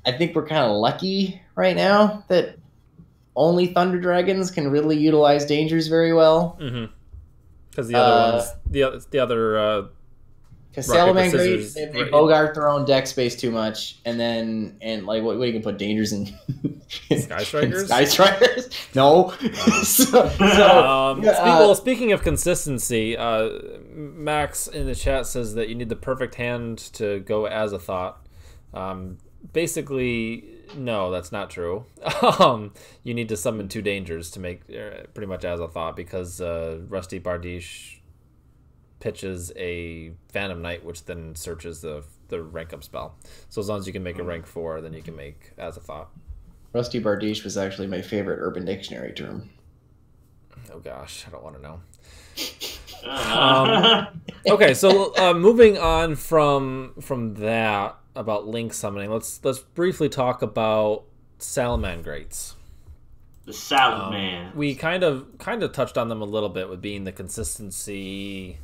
I think we're kind of lucky right now that only Thunder Dragons can really utilize dangers very well. Because the other ones, the other because Salamediocre, they bogart their own deck space too much, and like what you can put dangers in Sky Strikers. Sky Strikers, no. Speaking of consistency, Max in the chat says that you need the perfect hand to go as a thought. Basically, no, that's not true. You need to summon 2 dangers to make pretty much as a thought because Rusty Bardiche pitches a Phantom Knight, which then searches the rank up spell. So as long as you can make a rank 4, then you can make as a thought. Rusty Bardiche was actually my favorite Urban Dictionary term. Oh gosh, I don't want to know. Okay, so moving on from that about Link summoning, let's briefly talk about Salamangreats. The Salaman. We kind of touched on them a little bit with being the consistency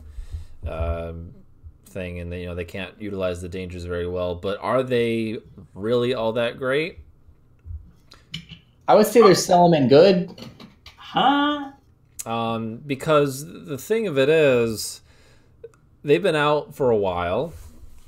thing, and they can't utilize the dangers very well. But are they really all that great? I would say they're Salaman good. Huh? Because the thing of it is, they've been out for a while,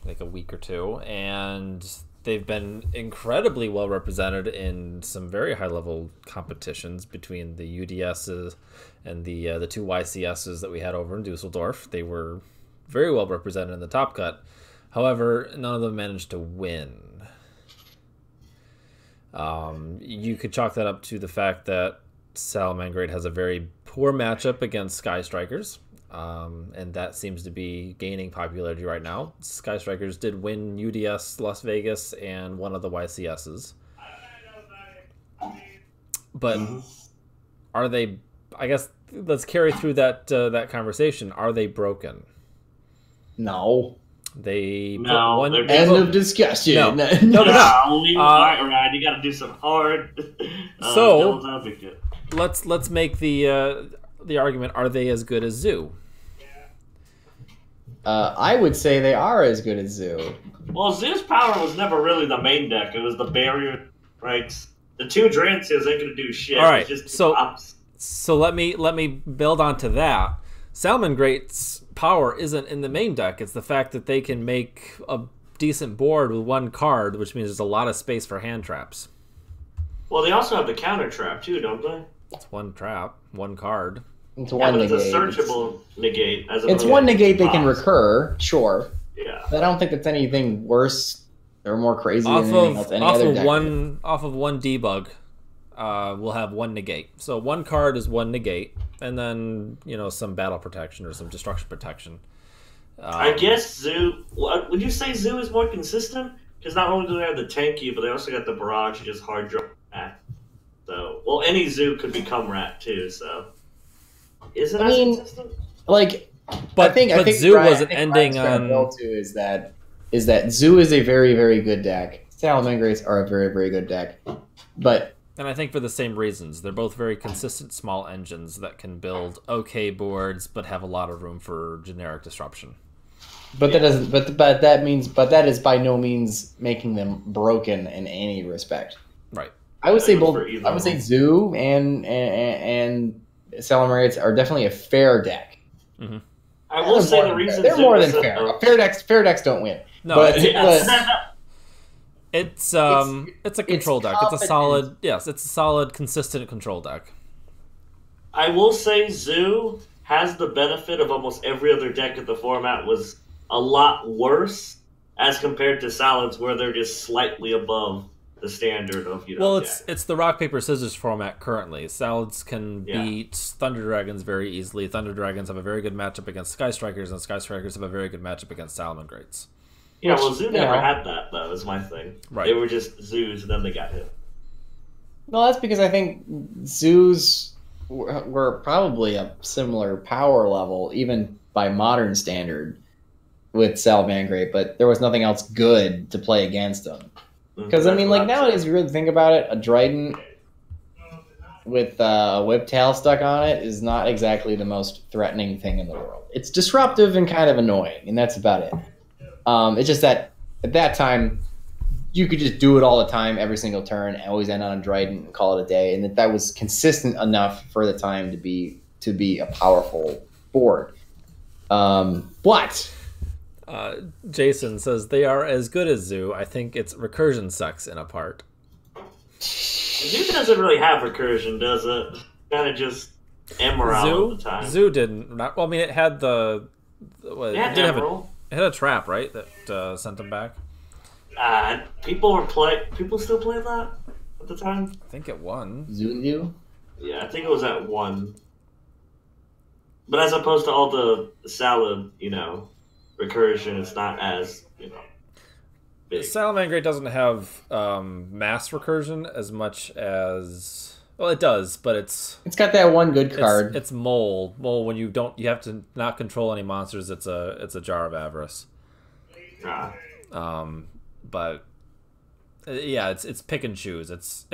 like a week or two, and they've been incredibly well represented in some very high level competitions between the UDSs and the 2 YCSs that we had over in Dusseldorf. They were very well represented in the top cut. However, none of them managed to win. You could chalk that up to the fact that Salamangreat has a very poor matchup against Sky Strikers. And that seems to be gaining popularity right now. Sky Strikers did win UDS Las Vegas and one of the YCSs. But are they, I guess let's carry through that conversation. Are they broken? No. They no, put one end of discussion. No. Right. You got to do some hard. So let's make the argument: are they as good as Zoo? I would say they are as good as Zoo. Well, Zoo's power was never really the main deck. It was the barrier ranks. The 2 Drancias ain't gonna do shit. All right, just so let me build onto that. Salamangreat's power isn't in the main deck. It's the fact that they can make a decent board with 1 card, which means there's a lot of space for hand traps. Well, they also have the counter trap too, don't they? It's one trap, one card. It's Yeah, one but it's negate. a searchable negate. As It's opposed one to negate they can box. recur, sure. Yeah. But I don't think that's anything worse or more crazy Off than anything of else. Any other deck. off of one debug, we'll have one negate. So one card is one negate, and then some battle protection or some destruction protection. I guess Zoo. Would you say Zoo is more consistent? Because not only do they have the tanky, but they also got the barrage, just hard draw rat. So, well, any Zoo could become rat too. So, is it consistent? Like, But I think Zoo Brian, wasn't ending on. is that Zoo is a very, very good deck. Salamangreats are a very, very good deck, but And I think for the same reasons, they're both very consistent small engines that can build okay boards, but have a lot of room for generic disruption. that doesn't. But that is by no means making them broken in any respect. Right. I would say both. either I would say one. Zoo and Salamangreats are definitely a fair deck. Mm-hmm. I will say the reason they're Zoo more is than fair. Fair decks don't win. No, but it's a control deck. It's a competent. it's a solid, consistent control deck. I will say Zoo has the benefit of almost every other deck at the format was a lot worse as compared to Salads, where they're just slightly above the standard of Well, it's the rock paper scissors format currently. Salads can Yeah. beat Thunder Dragons very easily. Thunder Dragons have a very good matchup against Sky Strikers, and Sky Strikers have a very good matchup against Salamangreats. Yeah, well, Zoo never know. had that, though, is my thing. Right. They were just Zoos, and then they got hit. No, that's because I think Zoos were probably a similar power level, even by modern standard, with Salamangreat, but there was nothing else good to play against them. Because, I mean, like, nowadays, if you really think about it, a Dryden with a whip tail stuck on it is not exactly the most threatening thing in the world. It's disruptive and kind of annoying, and that's about it. It's just that at that time, you could just do it all the time, every single turn, and always end on a Dryden and call it a day, and that was consistent enough for the time to be a powerful board. But Jason says they are as good as Zoo. I think it's recursion sucks in a part. Zoo doesn't really have recursion, does it? Kind of just Emerald all the time. Zoo didn't. Well, I mean, it had the. It had Emerald. It had a trap, right? That sent them back. People still play that at the time? I think it won. Zulu? Yeah, I think it was at 1. But as opposed to all the salad, recursion, it's not as, big. Salamangreat doesn't have mass recursion as much as... Well, it does, but it's got that one good card. It's mole. Mole, when you have to not control any monsters, it's a jar of avarice. But yeah, it's pick and choose. It's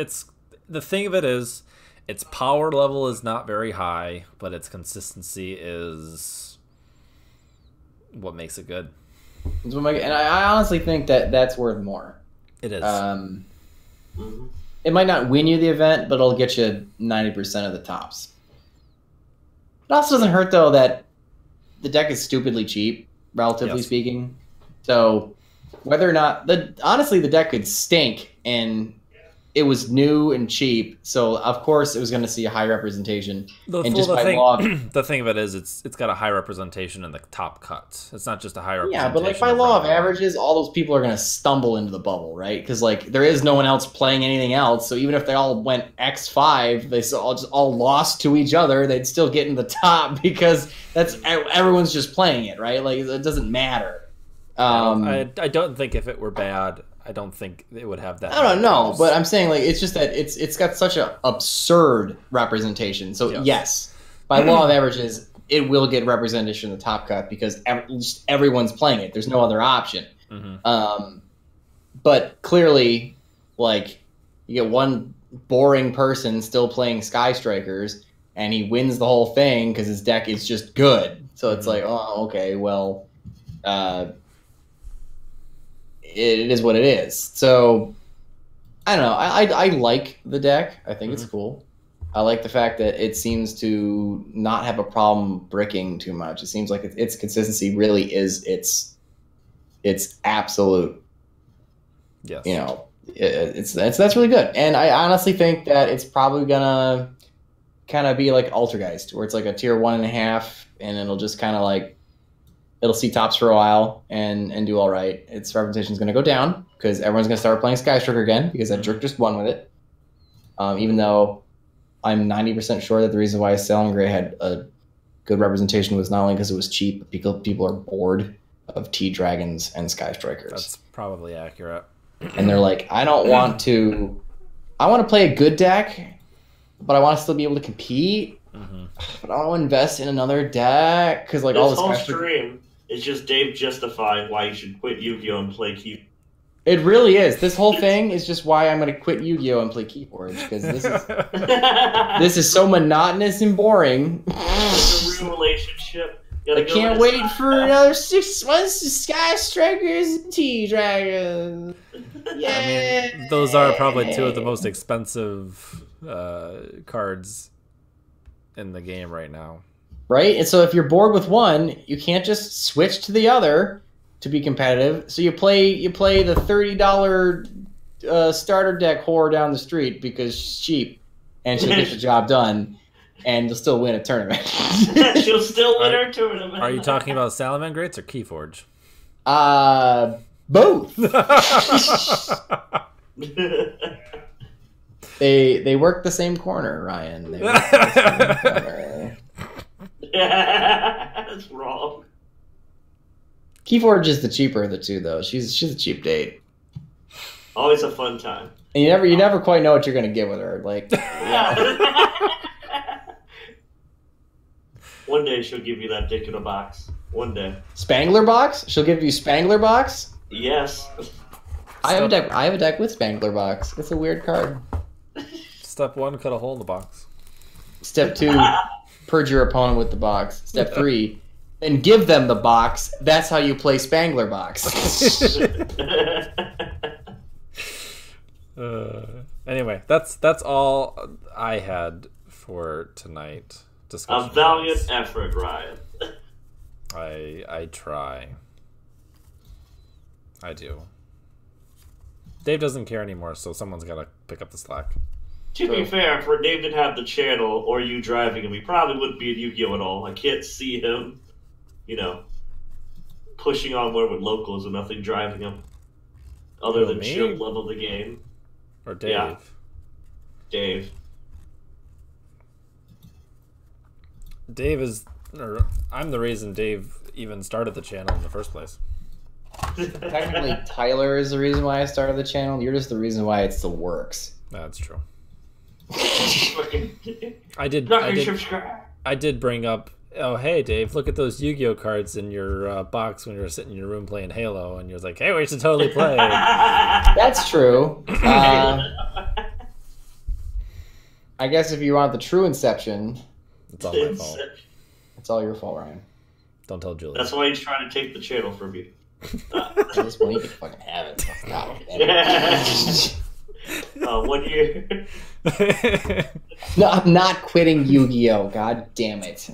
the thing of it is, its power level is not very high, but its consistency is what makes it good. And I honestly think that's worth more. It is. It might not win you the event, but it'll get you 90% of the tops. It also doesn't hurt, though, that the deck is stupidly cheap, relatively speaking. So whether or not... honestly, the deck could stink, and it was new and cheap, so of course it was going to see a high representation. The thing of it is, it's got a high representation in the top cuts. It's not just a high representation. Yeah, but like by law of averages, all those people are going to stumble into the bubble, right? Because like there is no one else playing anything else, so even if they all went X5, they all lost to each other, they'd still get in the top because everyone's just playing it, right? Like it doesn't matter. I don't think if it were bad, I don't think it would have that. I don't know, but I'm saying like it's just that it's got such an absurd representation. So yes, by law of averages, it will get representation in the top cut because just everyone's playing it. There's no other option. Mm-hmm. But clearly, like you get one boring person still playing Sky Strikers, and he wins the whole thing because his deck is just good. So it's like, oh, okay, well. It is what it is. So I don't know. I like the deck. I think it's cool. I like the fact that it seems to not have a problem bricking too much. It seems like its consistency really is its absolute, That's really good. And I honestly think that it's probably gonna kind of be like Altergeist, where it's like a tier 1.5, and it'll just kind of like it'll see tops for a while and do all right. Its reputation is gonna go down because everyone's gonna start playing Skystroker again because that jerk just won with it. Even though I'm 90% sure that the reason why Salamediocre had a good representation was not only because it was cheap, but because people are bored of T-Dragons and Skystrikers. That's probably accurate. And they're like, I want to play a good deck, but I want to still be able to compete. Mm-hmm. But I don't want to invest in another deck because like all this whole stream is just Dave justifying why you should quit Yu-Gi-Oh and play Key. It really is. This whole thing is just why I'm going to quit Yu-Gi-Oh and play Keyforge because this is so monotonous and boring. It's a real relationship. I can't wait for another 6 months to Sky Strikers and T-Dragons. Yeah. I mean, those are probably two of the most expensive cards in the game right now. Right? And so if you're bored with one, you can't just switch to the other to be competitive. So you play the $30 starter deck whore down the street because she's cheap and she'll get the job done. And you'll still win a tournament. She'll still win her tournament. Are you talking about Salamangreats or Keyforge? Both. They work the same corner, Ryan. They work the same corner. That's wrong. Keyforge is the cheaper of the two, though. She's a cheap date. Always a fun time. And you never quite know what you're gonna get with her. Like, yeah. One day she'll give you that dick in a box. One day. Spangler box? She'll give you Spangler box? Yes. I have a deck with Spangler box. It's a weird card. Step 1, cut a hole in the box. Step 2, purge your opponent with the box. Step 3, then give them the box. That's how you play Spangler box. Anyway, that's all I had for tonight. A valiant effort, Ryan. I try. I do. Dave doesn't care anymore, so someone's got to pick up the slack. To be fair, for Dave to have the channel or you driving him, he probably wouldn't be in Yu-Gi-Oh! At all. I can't see him, pushing on more with locals and nothing driving him. Other than sheer love of the game. Or Dave. Yeah. Dave. I'm the reason Dave even started the channel in the first place. Technically, Tyler is the reason why I started the channel. You're just the reason why it still works. That's true. I did bring up, oh, hey, Dave, look at those Yu-Gi-Oh cards in your box when you were sitting in your room playing Halo, and you're like, hey, we should totally play. That's true. I guess if you want the true Inception... It's all my fault. It's all your fault, Ryan. Don't tell Julie. That's why he's trying to take the channel from you. At this point, you can fucking have it. God, 1 year. No, I'm not quitting Yu-Gi-Oh! God damn it.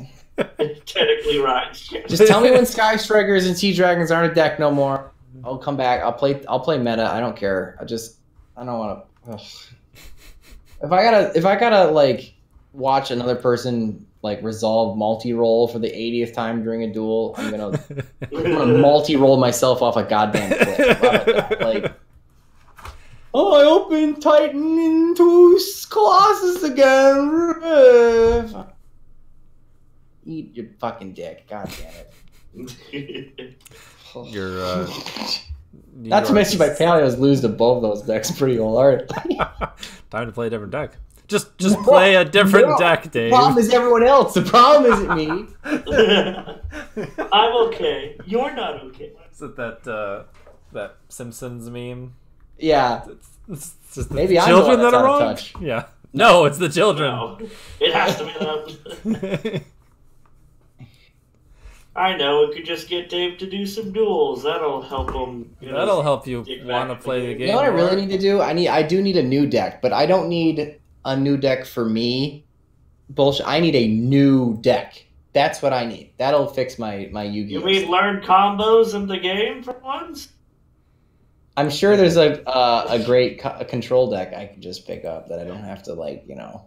Technically right. Just tell me when Sky Strikers and T-Dragons aren't a deck no more. I'll come back. I'll play meta. I don't care. I don't want to. If I gotta like watch another person like resolve multi-roll for the 80th time during a duel, I'm gonna multi-roll myself off a goddamn cliff. Like, oh, I opened Titan into Colossus again. Eat your fucking dick. God damn it. Your not to mention my Paleos lose to both those decks pretty wholeheartedly. Time to play a different deck. Just play a different deck, Dave. The problem is everyone else. The problem isn't me. I'm okay. You're not okay. Is it that Simpsons meme? Yeah. It's just the Maybe children I'm the one that are that's wrong. out of touch. Yeah. No, it's the children. No, it has to be them. I know. We could just get Dave to do some duels. That'll help him. That'll help you want to play the game. You know what I really need to do? I do need a new deck, but I don't need a new deck for me. Bullshit. I need a new deck. That's what I need. That'll fix my Yu-Gi-Oh! You mean learn combos in the game for once? I'm sure there's a great control deck I can just pick up that I don't have to like, you know.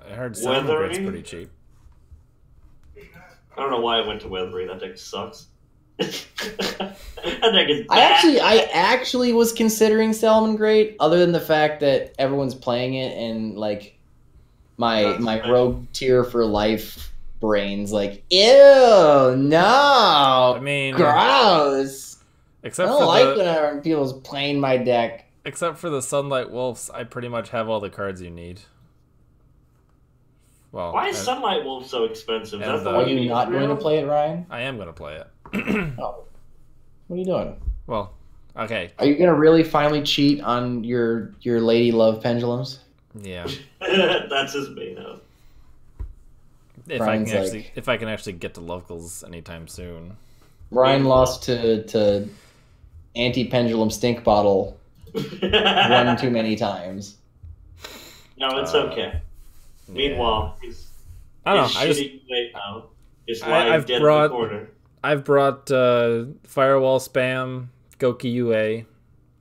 I heard Salamedioce's Weathering? pretty cheap. I don't know why I went to Weathering. That deck sucks. That deck is bad. I actually was considering Salamangreat, other than the fact that everyone's playing it and like my rogue tier for life brains like, ew, no. I mean, gross. Except I don't for like the when people's playing my deck. except for the Sunlight Wolves, I pretty much have all the cards you need. Well, Why is Sunlight Wolf so expensive? and That's the the- Are one you need not for going to real? play it, Ryan? I am gonna play it. Oh. What are you doing? Well, okay, Are you gonna really finally cheat on your lady love pendulums? yeah. That's his main out. Brian's If I can actually get to locals anytime soon. Ryan lost to anti-pendulum stink bottle one too many times. No, it's okay. Meanwhile, he's I don't know. shitty way out. Just lying I've dead brought- in the corner. I've brought Firewall Spam, Goki UA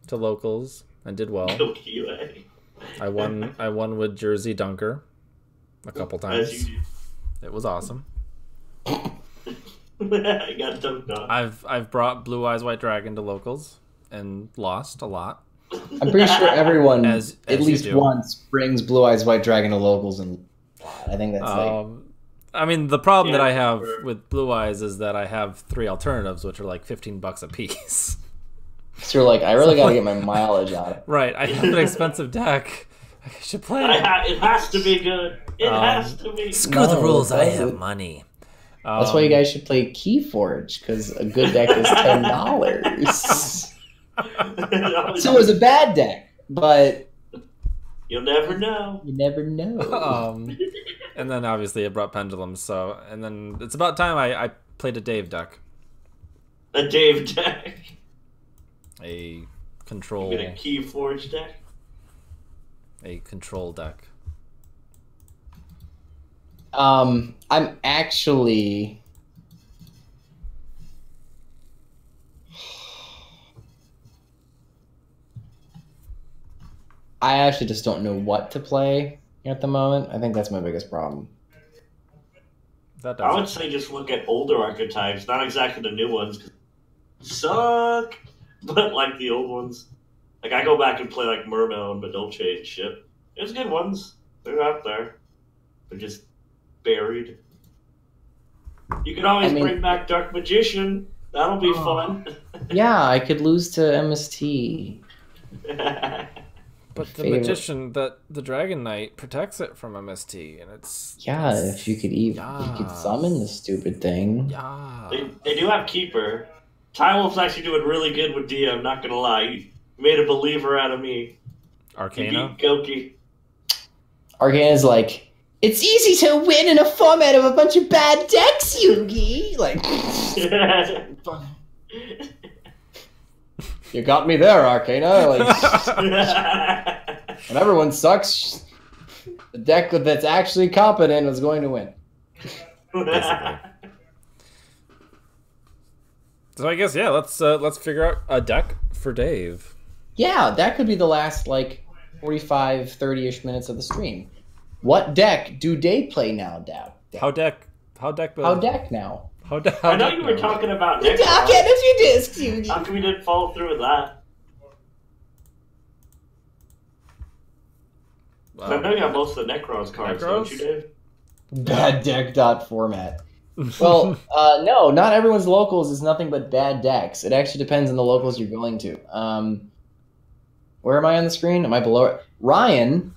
to locals and did well. Go QA. I won with Jersey Dunker a couple As times. you It was awesome. do. I got dunked on. I've brought Blue Eyes White Dragon to locals and lost a lot. I'm pretty sure everyone As at you least do. once brings Blue Eyes White Dragon to locals, and I think that's like I mean, the problem that Yeah, I have sure. with Blue Eyes is that I have 3 alternatives, which are like $15 a piece. so you're like, I really gotta get my mileage out of it. Right, I have an expensive deck. I should play it. It has to be good. It has to be. Screw the No, rules, I that's have it. money. That's why you guys should play Keyforge, because a good deck is $10. So is a bad deck, but You'll never know. you never know. And then obviously I brought Pendulums, so and then it's about time I played a Dave deck. A Dave deck. A control Get a Key Forge deck. deck. I'm actually. I actually just don't know what to play at the moment. I think that's my biggest problem. That I would does it. say just look at older archetypes, not exactly the new ones. 'Cause they suck, but like the old ones. Like I go back and play like Mermaid, but don't change shit. There's good ones. They're out there. They're just buried. You can always bring back Dark Magician. That'll be fun. Yeah, I could lose to MST. But the favorite. magician, that the Dragon Knight protects it from MST, and it's Yeah, if you could even you could summon the stupid thing. yeah. They do have Keeper. Ty Wolf's actually doing really good with DM, not gonna lie. He made a believer out of me. He Arcana. beat Goki. Arcana's like, it's easy to win in a format of a bunch of bad decks, Yugi. Like, you got me there, Arcana. Like, when everyone sucks, the deck that's actually competent is going to win. Basically. So I guess yeah, let's figure out a deck for Dave. Yeah, that could be the last, like, 45, 30-ish minutes of the stream. What deck do Dave play now, Dad? How deck How deck now? I know you were talking about next I'll round. get a few discs, Yugi. How come we didn't follow through with that? I know you have most of the Necros cards, don't you, Dave? Bad deck dot format. Well, no, not everyone's locals is nothing but bad decks. It actually depends on the locals you're going to. Where am I on the screen? Am I below it? Ryan,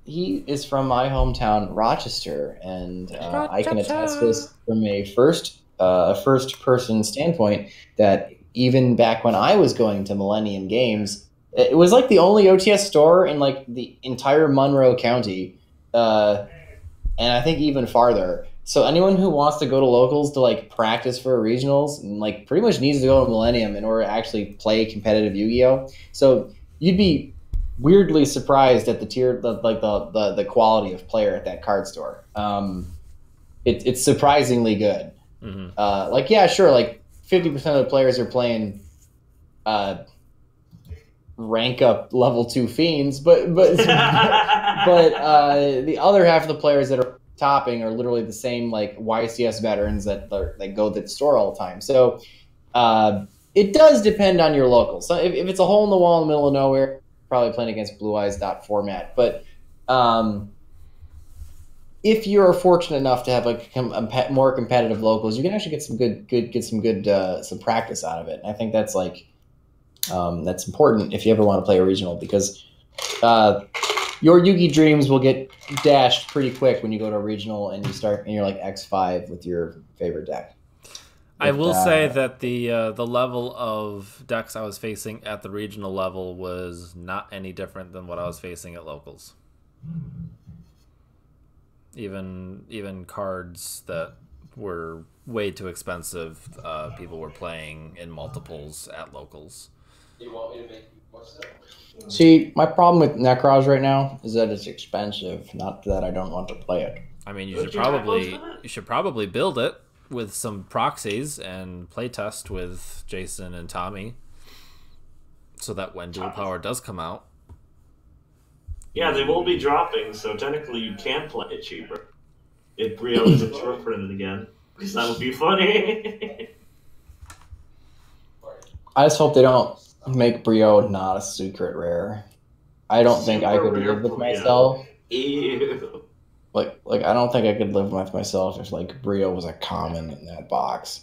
he is from my hometown, Rochester, and I can attest this from a first-person standpoint that even back when I was going to Millennium Games, it was like the only OTS store in like the entire Monroe County, and I think even farther. So anyone who wants to go to locals to like practice for regionals, like pretty much needs to go to Millennium in order to actually play competitive Yu-Gi-Oh. So you'd be weirdly surprised at the tier, the quality of player at that card store. It's surprisingly good. Mm-hmm. Like yeah, sure, like 50% of the players are playing rank up level 2 fiends, but the other half of the players that are topping are literally the same like YCS veterans that go to the store all the time. So it does depend on your local. So if it's a hole in the wall in the middle of nowhere, probably playing against Blue Eyes format. But if you're fortunate enough to have like more competitive locals, you can actually get some practice out of it. And I think that's like that's important if you ever want to play a regional, because your Yugi dreams will get dashed pretty quick when you go to a regional and you're like X5 with your favorite deck. I will say that the level of decks I was facing at the regional level was not any different than what I was facing at locals. Even cards that were way too expensive, people were playing in multiples at locals. You want me to make more stuff? See, my problem with Necros right now is that it's expensive, not that I don't want to play it. I mean, you should probably build it with some proxies and playtest with Jason and Tommy, so that when Dual Power does come out. Yeah, they will be dropping, so technically you can play it cheaper. If Brio isn't reprinted again, because that would be funny. I just hope they don't make Brio not a secret rare. I don't think I could live with myself. Ew. Like I don't think I could live with myself if like Brio was a common in that box.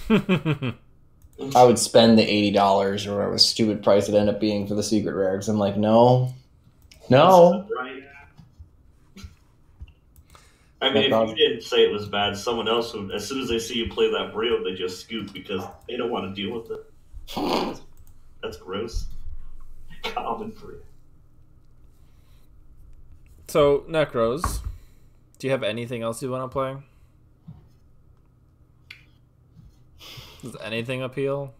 I would spend the $80 or whatever stupid price it ended up being for the secret rare, because I'm like, no. Right. I mean, if you didn't say it was bad, someone else would. As soon as they see you play that Brio, they just scoop because they don't want to deal with it. That's gross. Common Brio. So, Necros, do you have anything else you want to play? Does anything appeal?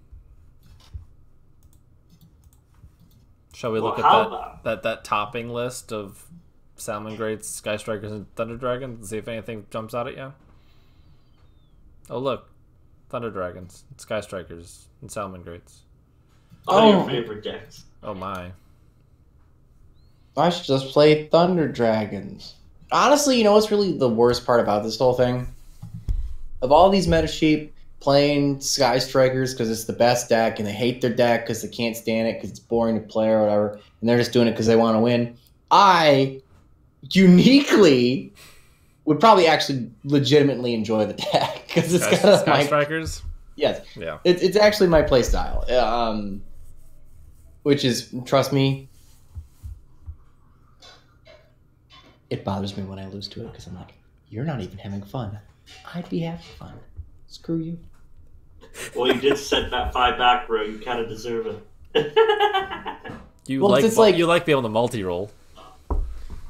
Shall we look at that topping list of Salamangreats, Sky Strikers, and Thunder Dragons and see if anything jumps out at you? Oh, look. Thunder Dragons, Sky Strikers, and Salamangreats. All your favorite decks. Oh, my. I should just play Thunder Dragons. Honestly, you know what's really the worst part about this whole thing? Of all these meta sheep playing Sky Strikers because it's the best deck, and they hate their deck because they can't stand it because it's boring to play or whatever, and they're just doing it because they want to win, I uniquely would probably actually legitimately enjoy the deck because it's got a Sky Strikers. Yes, yeah, it's actually my play style, which is, trust me, it bothers me when I lose to it because I'm like, you're not even having fun. I'd be having fun. Screw you. Well, you did set that 5 back, bro. You kind of deserve it. You like being able to multi-roll.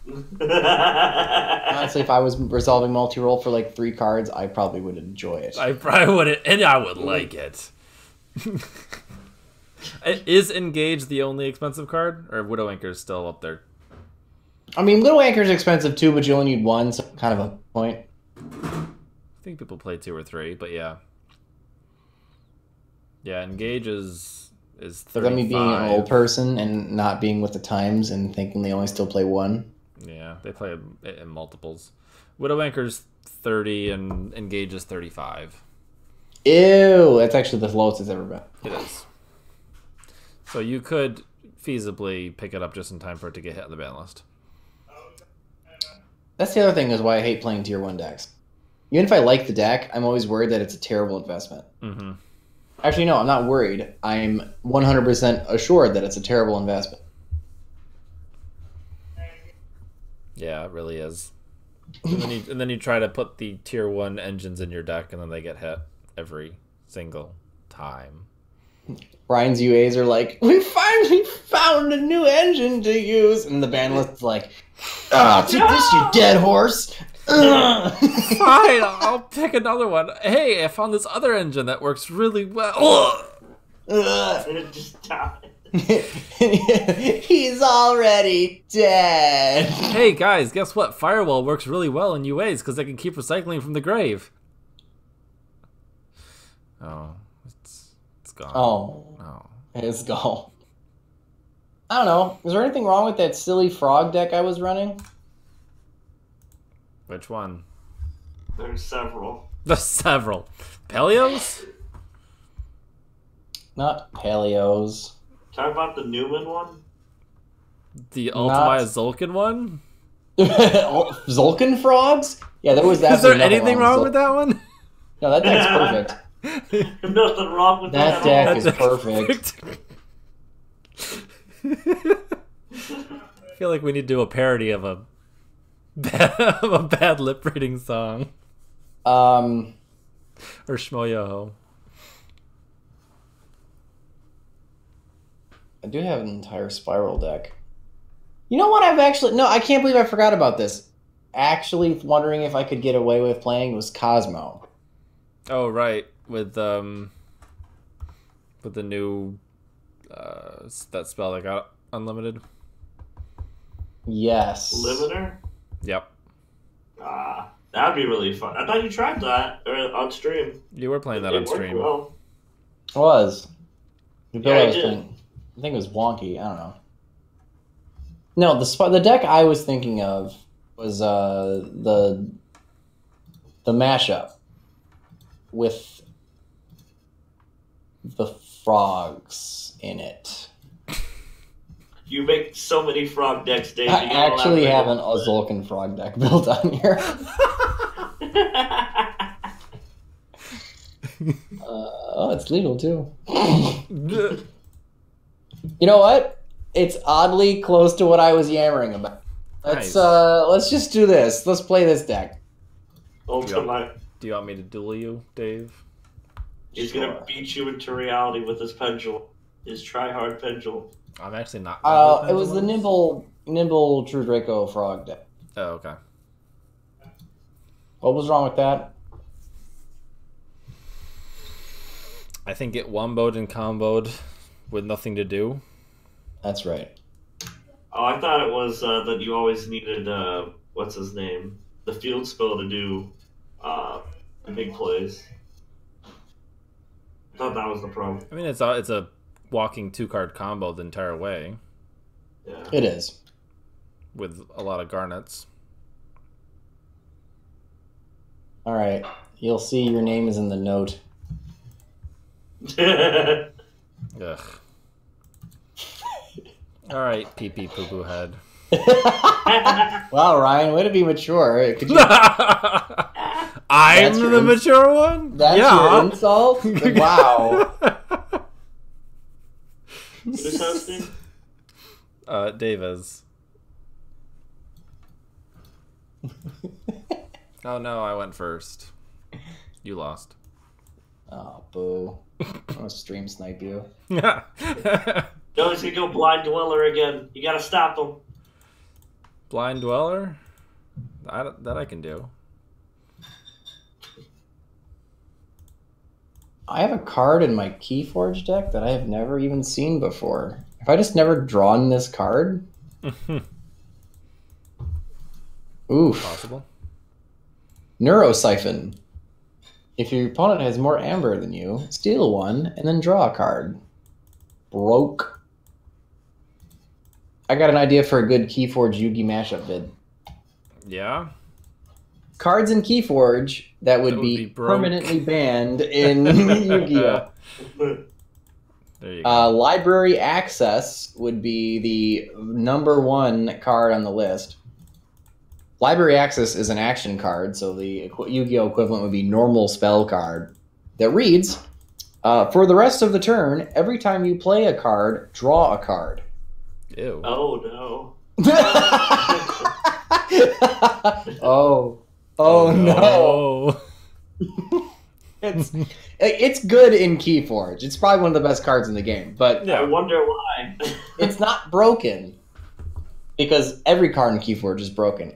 Honestly, if I was resolving multi-roll for like 3 cards, I probably would enjoy it. I probably wouldn't, and I would like it. Is Engage the only expensive card, or Widow Anchor is still up there? I mean, Widow Anchor is expensive too, but you only need 1, so kind of a point. I think people play 2 or 3, but yeah. Yeah, Engage is 35. Is that me being an old person and not being with the times and thinking they only still play 1? Yeah, they play in multiples. Widow Anchor's 30 and Engage is 35. Ew, that's actually the lowest it's ever been. It is. So you could feasibly pick it up just in time for it to get hit on the ban list. That's the other thing is why I hate playing tier 1 decks. Even if I like the deck, I'm always worried that it's a terrible investment. Mm-hmm. Actually, no, I'm not worried. I'm 100% assured that it's a terrible investment. Yeah, it really is. And then you try to put the tier 1 engines in your deck, and then they get hit every single time. Ryan's UAs are like, we finally found a new engine to use, and the ban list's like, take this, you dead horse. Fine, I'll pick another one. Hey, I found this other engine that works really well. It just died. He's already dead. Hey guys, guess what? Firewall works really well in UAs because they can keep recycling from the grave. Oh, it's gone. Oh, it's gone. I don't know. Is there anything wrong with that silly frog deck I was running? Which one? There's several. There's several. Peleos? Not Paleos. Talk about the Newman one. The Ultimate Zulkin one? Zulkin frogs? Yeah, there was that. Is there anything wrong with that one? No, that deck's perfect. There's nothing wrong with That that. deck is perfect. I feel like we need to do a parody of a bad lip reading song. Or Shmoyo. I do have an entire spiral deck. You know what? I can't believe I forgot about this. Actually, wondering if I could get away with playing was Cosmo. Oh right, with the new that spell that got unlimited. Yes. Limiter? Yep. That'd be really fun. I thought you tried that on stream. You were playing that It on worked stream. well. It was. The build Yeah, I I was did. playing, I think it was wonky. I don't know. No, the deck I was thinking of was the mashup with the frogs in it. You make so many frog decks, Dave. I you gotta actually have elaborate. an Azulkin frog deck built on here. Oh, it's legal too. You know what? It's oddly close to what I was yammering about. Nice. Let's just do this. Let's play this deck. Ultimate. Do you want me to duel you, Dave? He's Sure. gonna beat you into reality with his pendulum. His try-hard pendulum. I'm actually not. It was the nimble True Draco frog deck. Oh, okay. What was wrong with that? I think it womboed and comboed with nothing to do. That's right. Oh, I thought it was that you always needed what's his name, the field spell to do the big plays. I thought that was the problem. I mean, it's a walking 2-card combo the entire way Yeah. It is. with a lot of garnets. All right. You'll see your name is in the note. Ugh. All right, pee pee poo poo head. Wow, Ryan, way to be mature. Could you? I'm That's your the ins- mature one. That's yeah. your insult. Wow. Who's hosting? Davis. Oh no, I went first. You lost. Oh, boo. I'm gonna stream snipe you. No, he's gonna go blind dweller again. You gotta stop him. Blind Dweller? That I can do. I have a card in my Keyforge deck that I have never even seen before. Have I just never drawn this card? Oof. Possible. Neurosiphon. If your opponent has more amber than you, steal one and then draw a card. Broke. I got an idea for a good Keyforge Yugi mashup vid. Yeah. Cards in Keyforge that would be broke. permanently banned in Yu-Gi-Oh! There you go. Library Access would be the number one card on the list. Library Access is an action card, so the Yu-Gi-Oh! Equivalent would be normal spell card that reads, for the rest of the turn, every time you play a card, draw a card. Ew. Oh no. Oh no. It's good in Keyforge. It's probably one of the best cards in the game, but I wonder why. it's not broken because every card in Keyforge is broken.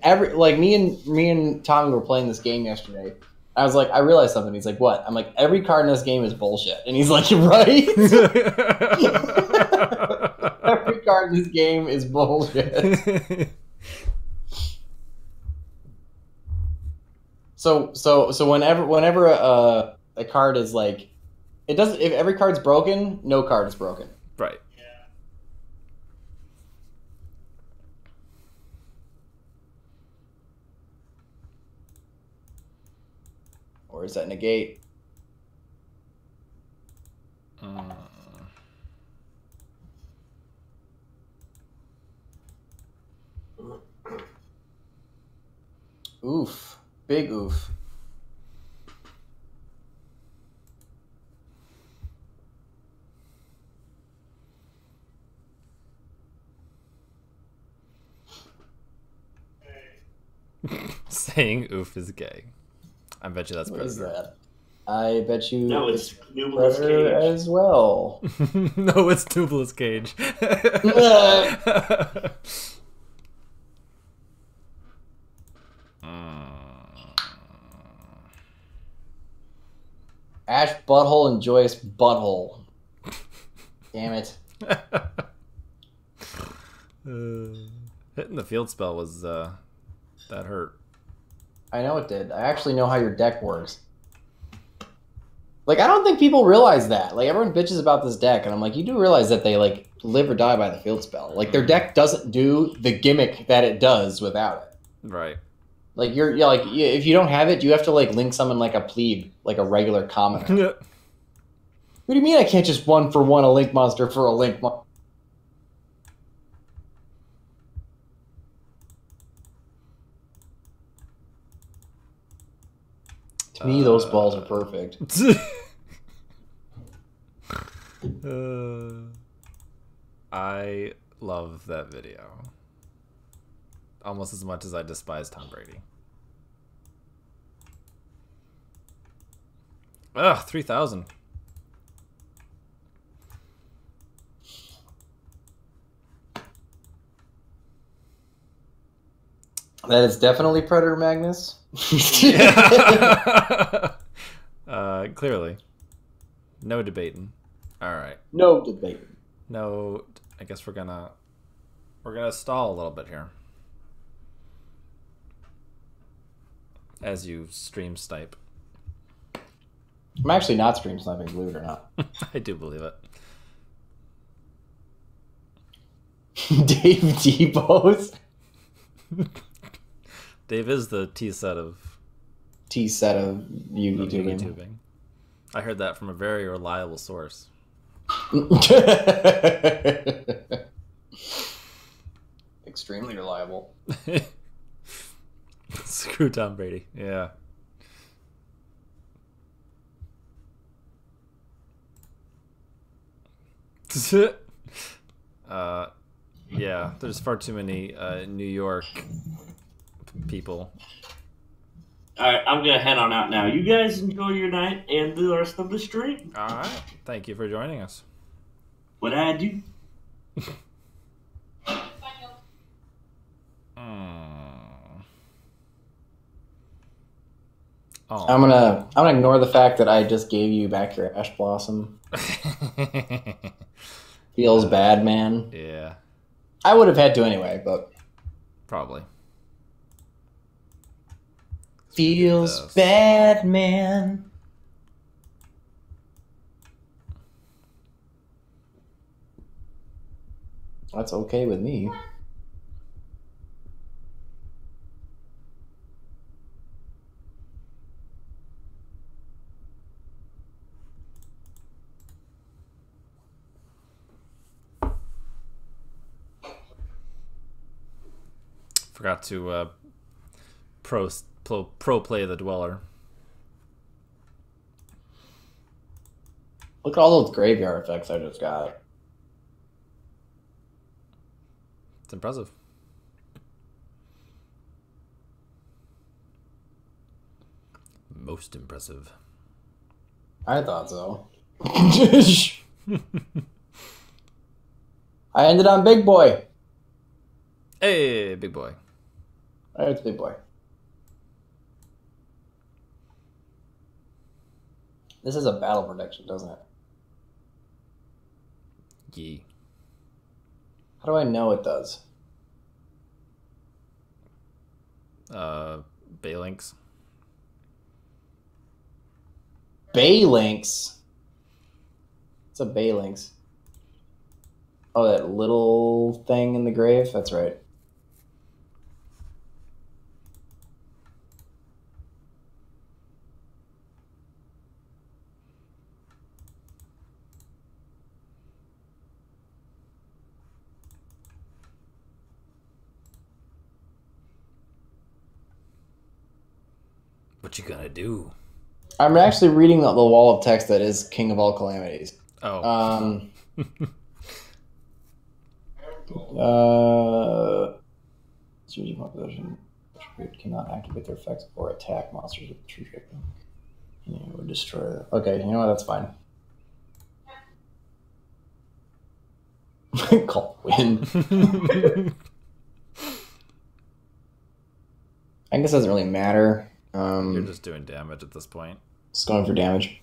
Me and Tommy were playing this game yesterday. I was like, I realized something. He's like, what? I'm like, every card in this game is bullshit. And he's like, you're right. Every card in this game is bullshit. So whenever a card is like, it doesn't. If every card's broken, no card is broken. Right. Or is that negate? Oof. Big oof. Saying oof is gay. I bet you that's What is Predator. that? I bet you No, it's Numerous Predator Cage. as well. No, it's Tubeless Cage. Ash Butthole and Joyous Butthole. Damn it. Hitting the field spell was that hurt. I know it did. I actually know how your deck works. Like, I don't think people realize that. Like, everyone bitches about this deck, and I'm like, you do realize that they, like, live or die by the field spell. Like, their deck doesn't do the gimmick that it does without it. Right. Like, you're like, if you don't have it, you have to, like, link summon, like, a plebe, like a regular commoner. What do you mean I can't just 1-for-1 a link monster for a link monster? To me, those balls are perfect. I love that video. Almost as much as I despise Tom Brady. Ugh, 3,000. That is definitely Predator Magnus. Clearly. No debating. All right. No debate. No, I guess we're gonna stall a little bit here. As you stream snipe. I'm actually not stream sniping, believe it or not. I do believe it. Dave Depot. Dave is the T set of YouTubing. I heard that from a very reliable source. Extremely reliable. Screw Tom Brady. Yeah. Yeah, there's far too many New York people. Alright, I'm gonna head on out now. You guys enjoy your night and the rest of the stream. Alright, thank you for joining us. What I do? Oh. I'm gonna ignore the fact that I just gave you back your Ash Blossom. Feels bad, man. Yeah. I would have had to anyway, but Probably. feels bad, man. That's okay with me. Forgot to pro play the Dweller. Look at all those graveyard effects I just got. It's impressive. Most impressive. I thought so. I ended on Big Boy. Hey, big boy. All right, it's Big Boy. This is a battle prediction, doesn't it? Yee. How do I know it does? Baylinks. Baylinks. It's a Baylinks. Oh, that little thing in the grave? That's right. What you gonna do? I'm actually reading the wall of text that is King of All Calamities. Oh. Strategic composition cannot activate their effects or attack monsters with true shape. Or destroy them. Okay, you know what? That's fine. Call win. I guess it doesn't really matter. You're just doing damage at this point. Just going for damage.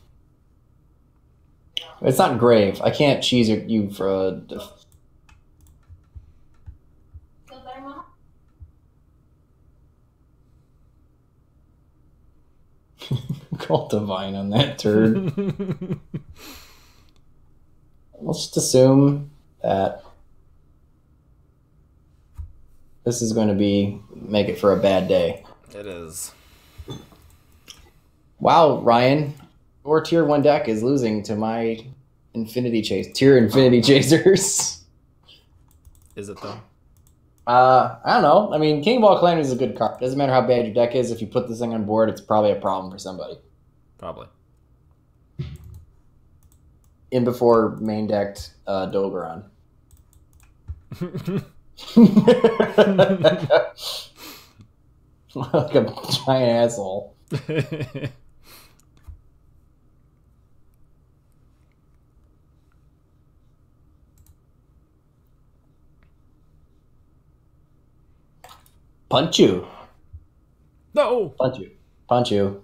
It's not grave. I can't cheese you for a... Call divine on that turd. Let's just assume that this is going to make it for a bad day. It is. Wow, Ryan, your tier 1 deck is losing to my tier Infinity Chasers. Is it though? I don't know. I mean, King of All Calamities is a good card. Doesn't matter how bad your deck is. If you put this thing on board, it's probably a problem for somebody. Probably. In before main decked Dogeron. Like a giant asshole. Punch you. No. Punch you. Punch you.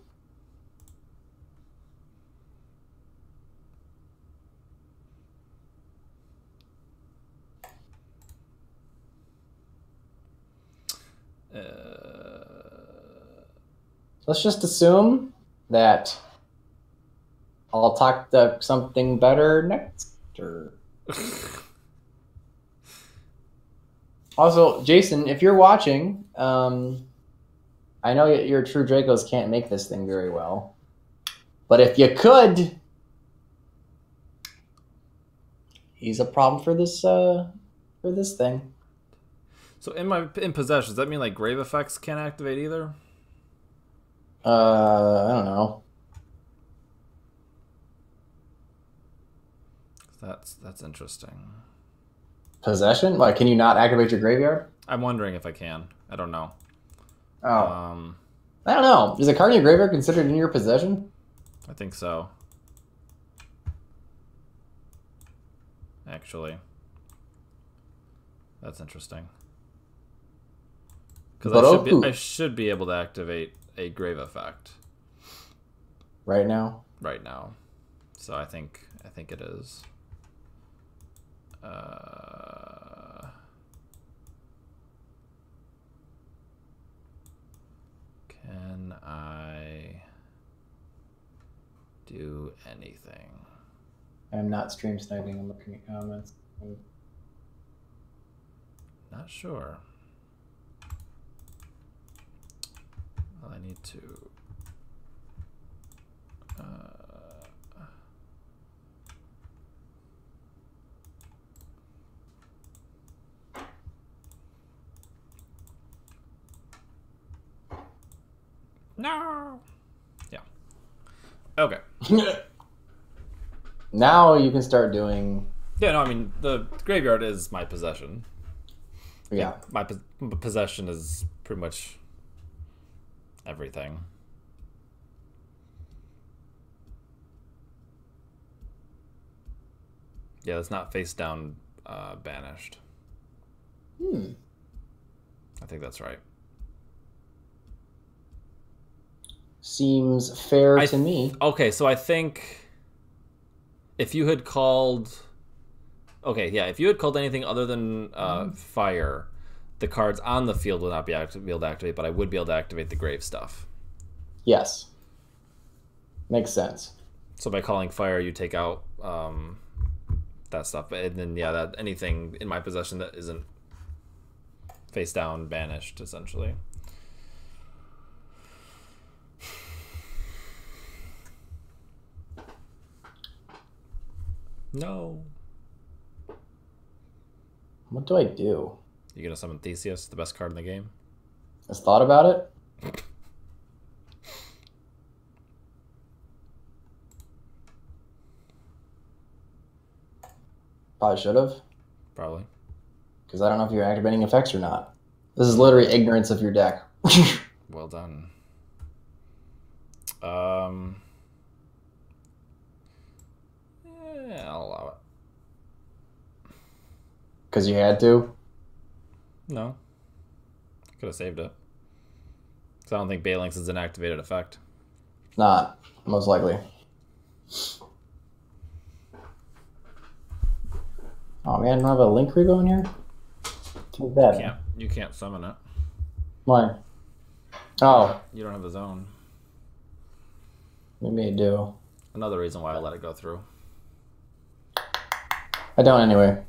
Let's just assume that I'll talk to something better next. Also, Jason, if you're watching, I know your true Dracos can't make this thing very well, but if you could, he's a problem for this thing. So in possession, does that mean like grave effects can't activate either? I don't know. That's interesting. Possession? Like, can you not activate your graveyard? I'm wondering if I can. I don't know. Oh. I don't know. Is a card in your graveyard considered in your possession? I think so. Actually. That's interesting. Because I should be able to activate a grave effect. Right now? Right now. So I think it is. Can I do anything? I'm not stream sniping. I'm looking at comments. Not sure. Well, I need to. No. Yeah. Okay. Now you can start doing. Yeah. No. I mean, the graveyard is my possession. Yeah. My possession is pretty much everything. Yeah, it's not face down banished. I think that's right. Seems fair to me. Okay, so I think if you had called... Okay, yeah, if you had called anything other than fire, the cards on the field would not be able to activate, but I would be able to activate the grave stuff. Yes. Makes sense. So by calling fire, you take out that stuff. And then, yeah, that anything in my possession that isn't face down banished, essentially. No. What do I do? You gonna summon Theseus, the best card in the game? Has thought about it? Probably should have. Probably. Because I don't know if you're activating effects or not. This is literally ignorance of your deck. Well done. Yeah, I'll allow it. Because you had to? No. Could have saved it. Because I don't think Balinx is an activated effect. Not, most likely. Oh man, don't have a link revo in here? Too bad. You can't summon it. Why? Oh, You don't have the zone. maybe I do. Another reason why I let it go through. I don't anyway.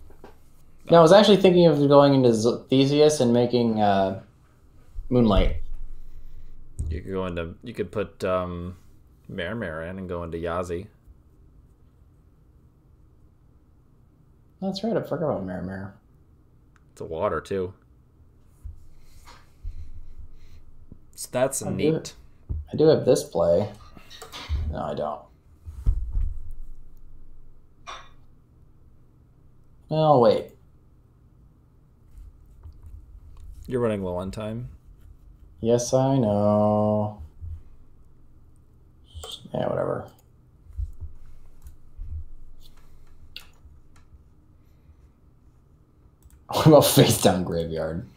No, I was actually thinking of going into Theseus and making Moonlight. You could go into. You could put Mare in and go into Yazi. That's right, I forgot about Mare. It's a water too. So that's neat. I do have this play. No, I don't. Oh, wait. You're running low on time. Yes, I know. Yeah, whatever. What about face down graveyard?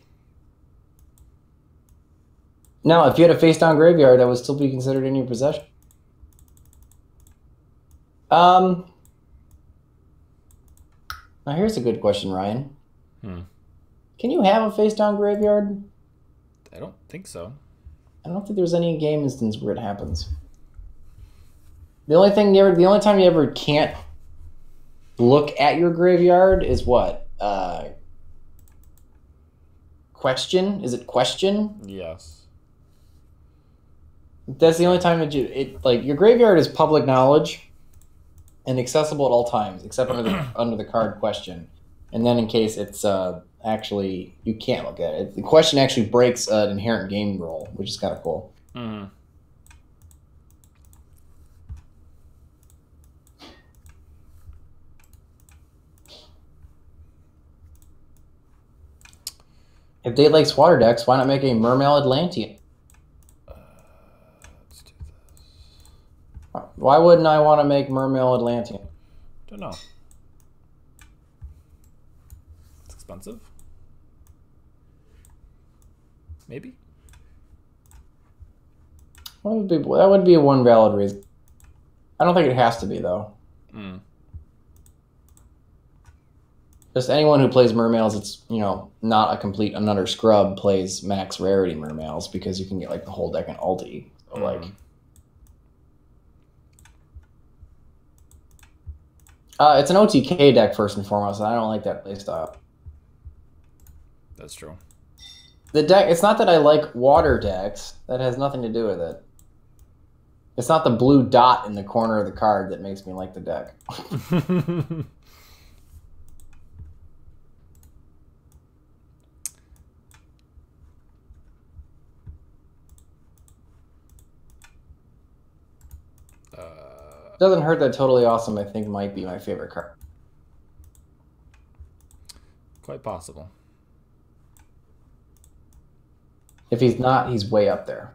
Now, if you had a face down graveyard, that would still be considered in your possession. Now here's a good question, Ryan. Can you have a face down graveyard? I don't think so. I don't think there's any game instance where it happens. The only time you ever can't look at your graveyard is what? Question? Is it question? Yes. That's the only time that your graveyard is public knowledge and accessible at all times, except under the card question. And then in case it's actually you can't look at it. The question actually breaks an inherent game rule, which is kind of cool. Mm-hmm. If they like water decks, why not make a Mermail Atlantean? Let's do this. Why wouldn't I want to make Mermail Atlantean? Don't know. It's expensive. Maybe. That would be one valid reason. I don't think it has to be though. Just anyone who plays Mermails, it's not a complete another scrub plays max rarity Mermails because you can get like the whole deck in ulti. So it's an OTK deck first and foremost, and I don't like that playstyle. That's true. The deck, it's not that I like water decks. That has nothing to do with it. It's not the blue dot in the corner of the card that makes me like the deck. Doesn't hurt that Totally Awesome, I think, might be my favorite card. Quite possible. If he's not, he's way up there.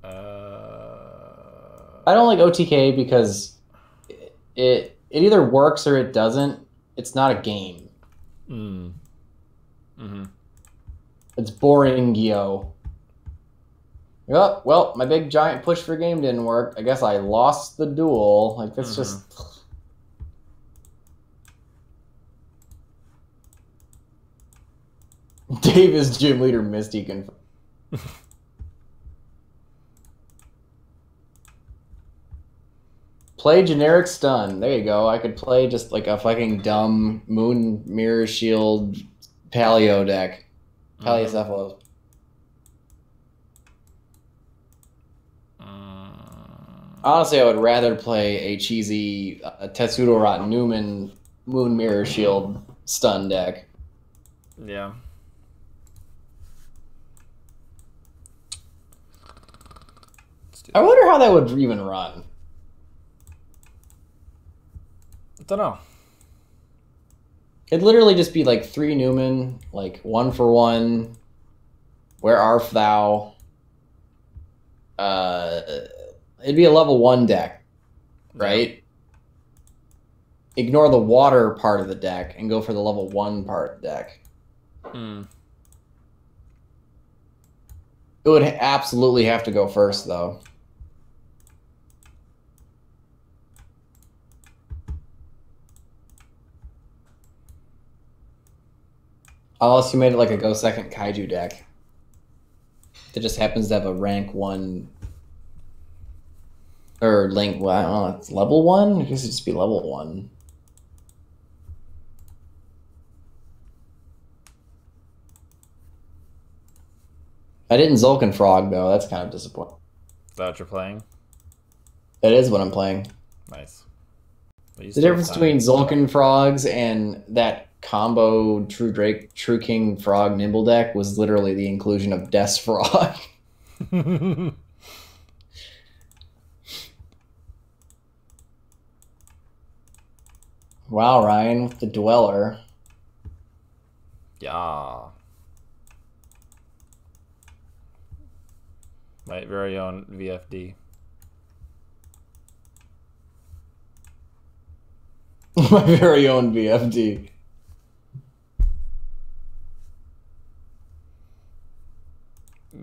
I don't like OTK because it either works or it doesn't. It's not a game. It's boring, yo. Oh, well, my big giant push for game didn't work. I guess I lost the duel. Like, that's just... Dave is gym leader Misty confirmed. Play generic stun. There you go. I could play just like a fucking dumb Moon Mirror Shield Paleo deck. Paleocephalos. Honestly, I would rather play a cheesy Tetsudo Rot Newman Moon Mirror Shield stun deck. Yeah. I wonder how that would even run. don't know. It'd literally just be like 3 Newman, like 1 for 1. Where art thou? It'd be a level 1 deck, right? Yeah. Ignore the water part of the deck and go for the level 1 part of the deck. It would absolutely have to go first, though. Unless you made it like a go second kaiju deck. That just happens to have a rank 1 or link. Well, I don't know. It's level 1. I guess it'd just be level 1. I didn't Zulkin Frog though. That's kind of disappointing. Is that what you're playing? That is what I'm playing. Nice. The difference between Zulkin Frogs and that combo True Drake, True King Frog Nimble deck was literally the inclusion of Des Frog. Wow, Ryan with the Dweller. Yeah. My very own VFD. My very own VFD.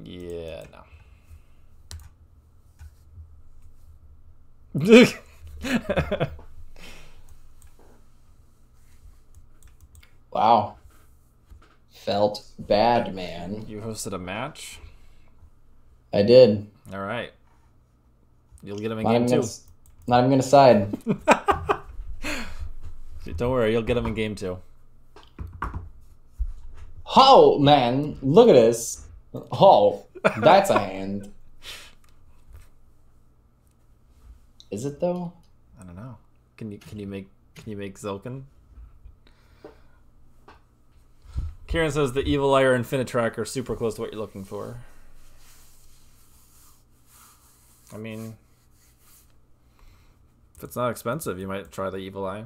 Yeah, no. Wow. Felt bad, man. You hosted a match? I did. All right. You'll get him in game 2. Not even gonna side. Don't worry, you'll get him in game 2. Oh, man. Look at this. Oh, that's a hand. Is it though? I don't know. Can you make Zulkin? Kieran says the Evil Eye or Infinitrack are super close to what you're looking for. I mean, if it's not expensive, you might try the Evil Eye.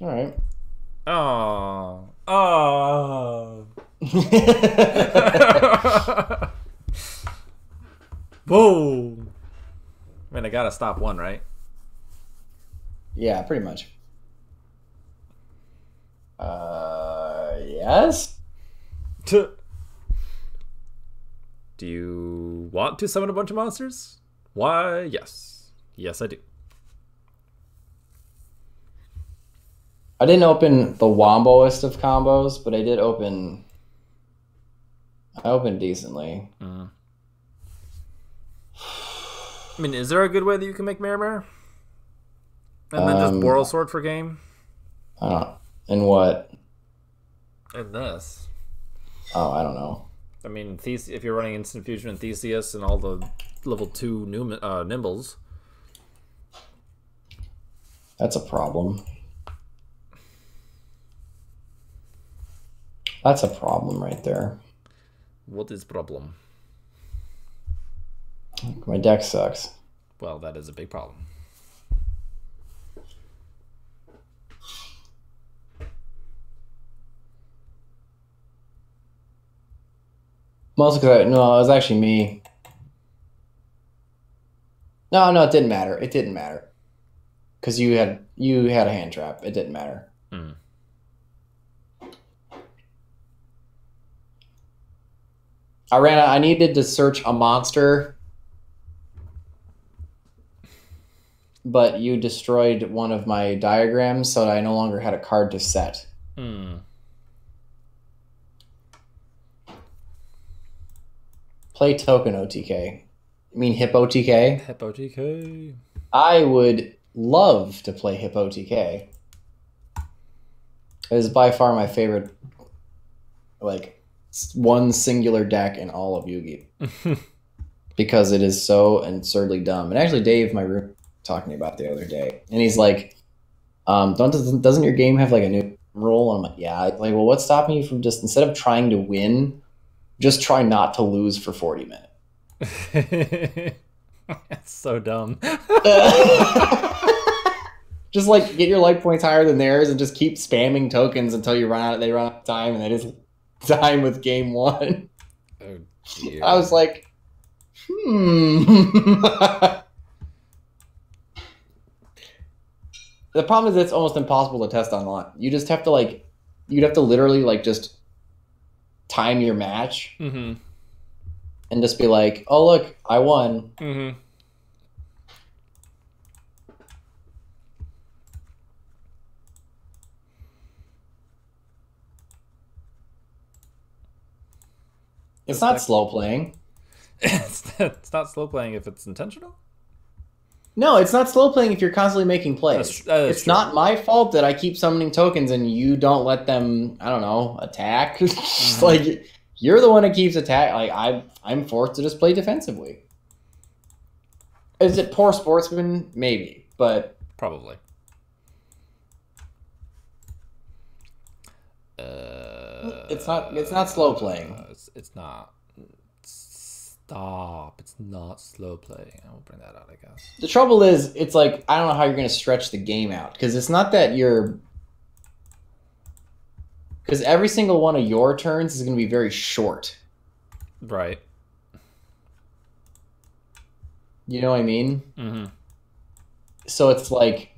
All right. Oh. Oh. Whoa. I mean, I gotta stop one, right? Yeah, pretty much. Yes? Do you want to summon a bunch of monsters? Why, yes. Yes, I do. I didn't open the womboest of combos, but I did open... I opened decently. I mean, is there a good way that you can make Mirror? And then just Boral Sword for game? I don't know. In what? In this. Oh, I don't know. I mean, if you're running Instant Fusion and Theseus and all the level 2 Nimbles. That's a problem. That's a problem right there. What is problem? My deck sucks. Well, that is a big problem. Mostly because no, it was actually me. No, it didn't matter. It didn't matter because you had a hand trap. It didn't matter. I needed to search a monster, but you destroyed one of my diagrams, so that I no longer had a card to set. Play token OTK. You mean Hip OTK? Hip OTK. I would love to play Hip OTK. It is by far my favorite, like, one singular deck in all of Yu-Gi-Oh! Because it is so absurdly dumb. And actually, Dave, my room, talking about the other day, and he's like, doesn't your game have like a new rule? And I'm like, yeah. Like, well, what's stopping you from just, instead of trying to win, just try not to lose for 40 minutes. That's so dumb. Just like get your life points higher than theirs and just keep spamming tokens until you run out. They run out of time, and that is time with game one. Oh dear. I was like, The problem is it's almost impossible to test online. You just have to you'd have to literally just time your match Mm-hmm. and just be like, oh look, I won. Mm-hmm. It's not slow playing. It's not slow playing if it's intentional. No, it's not slow playing if you're constantly making plays. It's true. not my fault that I keep summoning tokens and you don't let them, I don't know, attack. Just like, you're the one that keeps attack. Like, I'm forced to just play defensively. Is it poor sportsman? Maybe, but Probably. it's not slow playing. It's not. Stop. It's not slow playing. I will bring that out, I guess. The trouble is, it's like, I don't know how you're going to stretch the game out. Because it's not that you're... Because every single one of your turns is going to be very short. Right. You know what I mean? Mm-hmm. So it's like,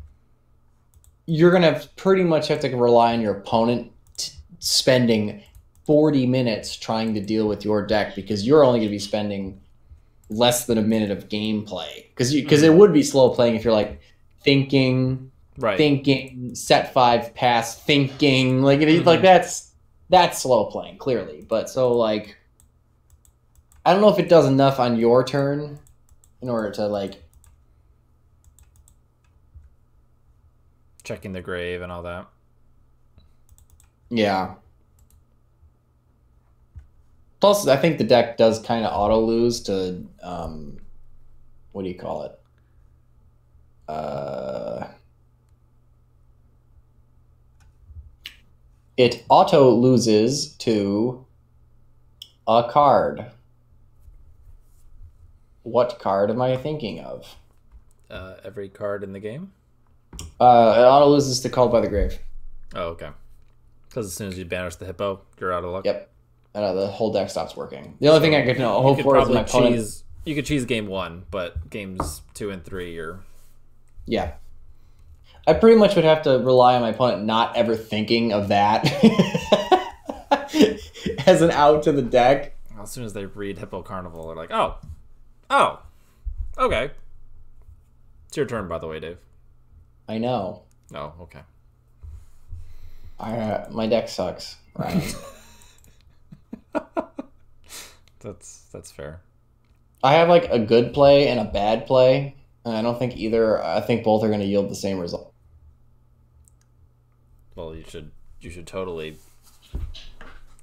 you're going to pretty much have to rely on your opponent spending 40 minutes trying to deal with your deck because you're only going to be spending less than a minute of gameplay. Because it would be slow playing if you're like thinking, set 5, pass, thinking. Like that's slow playing, clearly. But so like, I don't know if it does enough on your turn in order to like checking the grave and all that. Yeah. Plus, I think the deck does kind of auto lose to what do you call it? It auto loses to a card. What card am I thinking of? Every card in the game? It auto loses to Called by the Grave. Oh, okay. Because as soon as you banish the hippo, you're out of luck. Yep. The whole deck stops working. The only thing I could hope for is my opponent. You could cheese game 1, but games 2 and 3, you're... Yeah. I pretty much would have to rely on my opponent not ever thinking of that as an out to the deck. As soon as they read Hippo Carnival, they're like, oh, okay. It's your turn, by the way, Dave. I know. Oh, okay. My deck sucks, right? That's fair. I have like a good play and a bad play, and I don't think either. I think both are going to yield the same result. Well, you should totally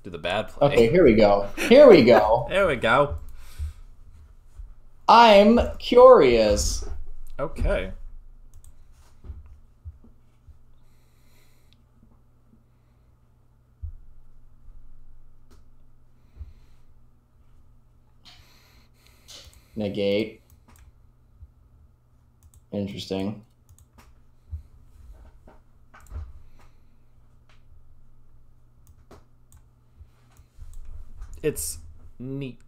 do the bad play. Okay, here we go. Here we go. There we go. I'm curious. Okay. Negate. Interesting. It's neat.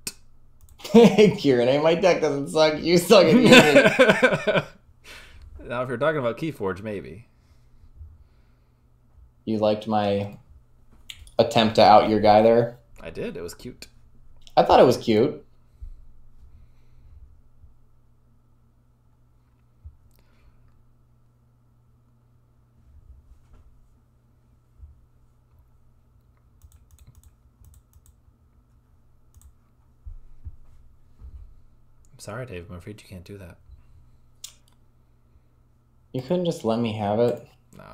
Kieran, hey, my deck doesn't suck. You suck at using it. Now, if you're talking about Keyforge, maybe. You liked my attempt to out your guy there? I did. It was cute. I thought it was cute. I'm sorry, Dave. I'm afraid you can't do that. You couldn't just let me have it? No.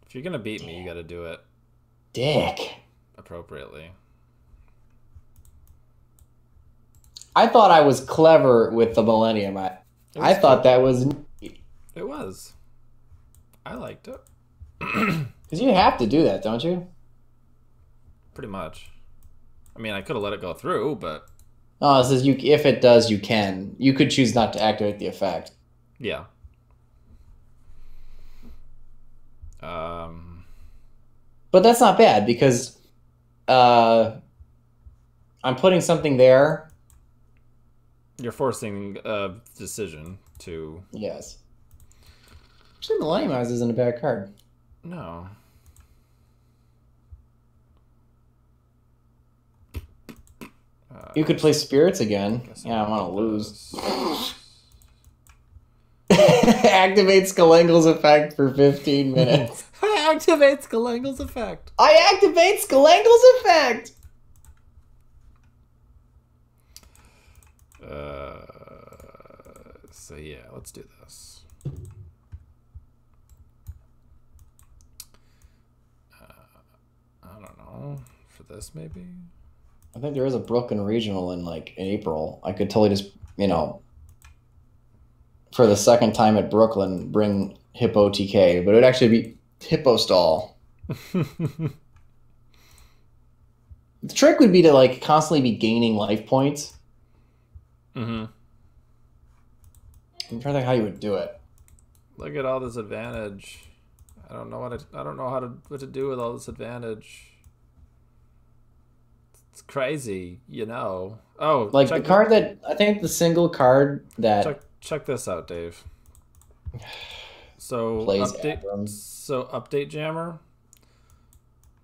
If you're going to beat me, you got to do it Dick. appropriately. I thought I was clever with the Millennium. I thought that was neat. It was. I liked it. Because you have to do that, don't you? Pretty much. I mean, I could have let it go through, but... Oh, it says if it does, you can. You could choose not to activate the effect. Yeah. But that's not bad because I'm putting something there. You're forcing a decision to... Yes. Actually, Millennium Eyes isn't a bad card. No. You could play Spirits again. Yeah, I want to lose. Activate Skalangle's effect for 15 minutes. Activate Skalangle's effect. I activate Skalangle's effect! So yeah, let's do this. I don't know. For this, maybe? I think there is a Brooklyn Regional in, like, in April. I could totally just, you know, for the second time at Brooklyn, bring Hippo TK, but it would actually be Hippo Stall. The trick would be to, like, constantly be gaining life points. Mm-hmm. I'm trying to think how you would do it. Look at all this advantage. I don't know what to do with all this advantage. It's crazy, you know. Oh, like the card that I think the single card that check this out, Dave. So plays update jammer,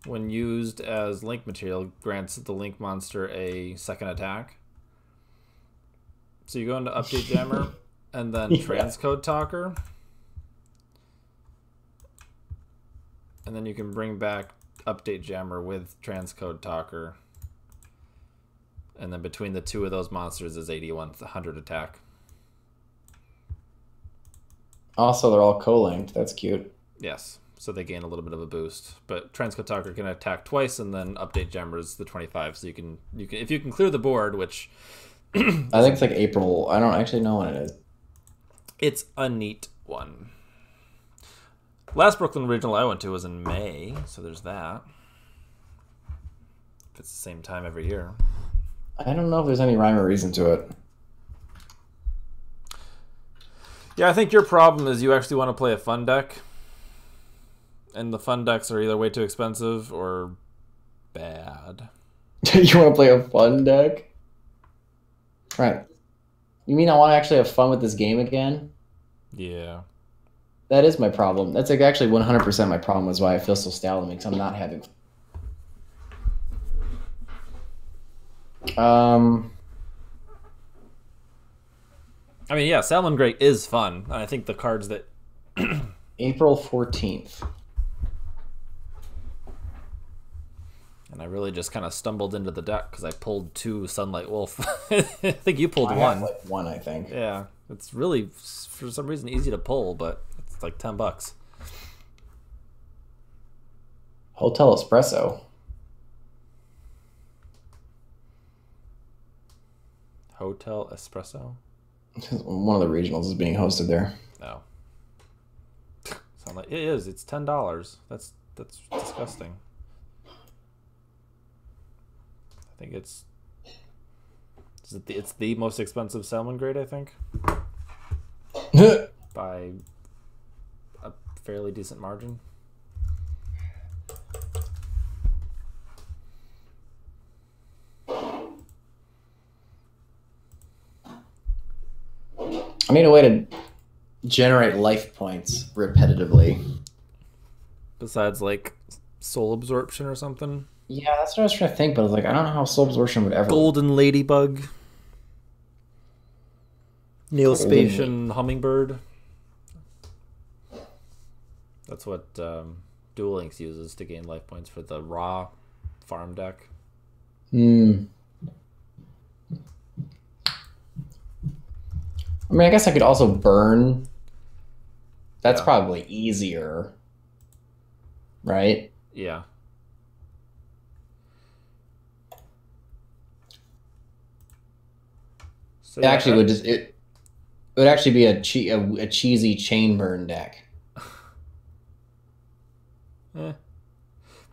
when used as link material, grants the link monster a second attack. So you go into update jammer and then transcode talker, and then you can bring back update jammer with transcode talker. And then between the two of those monsters is 8100 attack. Also, they're all co-linked. That's cute. Yes, so they gain a little bit of a boost. But Transcode Talker can attack twice, and then Update Jammer is the 25. So you can if you can clear the board, which I think it's like April. I don't actually know when it is. It's a neat one. Last Brooklyn Regional I went to was in May, so there's that. If it's the same time every year. I don't know if there's any rhyme or reason to it. Yeah, I think your problem is you actually want to play a fun deck. And the fun decks are either way too expensive or bad. You want to play a fun deck? Right. You mean I want to actually have fun with this game again? Yeah. That is my problem. That's like actually 100% my problem is why I feel so stalemated, because I'm not having fun. I mean, yeah, Salmon Great is fun. I think the cards that... April 14th. And I really just kind of stumbled into the deck because I pulled 2 Sunlight Wolf. I think you pulled 1. Have like 1, I think. Yeah, it's really, for some reason, easy to pull, but it's like $10. Hotel Espresso. Hotel Espresso? One of the regionals is being hosted there. No. Sound like it is. It's $10. That's disgusting. I think it's the most expensive salmon grade, I think. By a fairly decent margin. I need a way to generate life points repetitively. Besides, like, soul absorption or something. Yeah, that's what I was trying to think, but I was like, I don't know how soul absorption would ever. Golden Ladybug. Neospatian Hummingbird. That's what Duel Links uses to gain life points for the raw farm deck. Hmm. I mean, I guess I could also burn. That's probably easier. Right? Yeah. So it actually would just it would actually be a cheesy chain burn deck.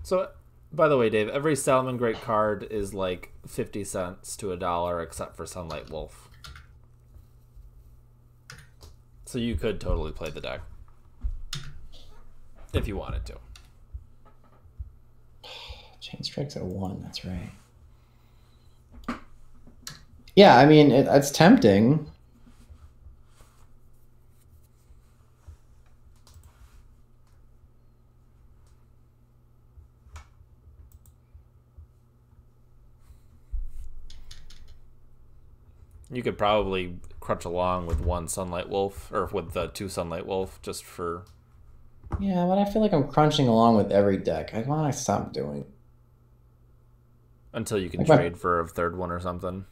So, by the way, Dave, every Salmon Great card is like 50 cents to $1 except for Sunlight Wolf. So you could totally play the deck. if you wanted to. Chain Strike's at 1. That's right. Yeah, I mean, it's tempting. You could probably crutch along with one Sunlight Wolf, or with the 2 Sunlight Wolf, just for... Yeah, but I feel like I'm crunching along with every deck. I want to stop doing. Until you can Like trade for a third one or something.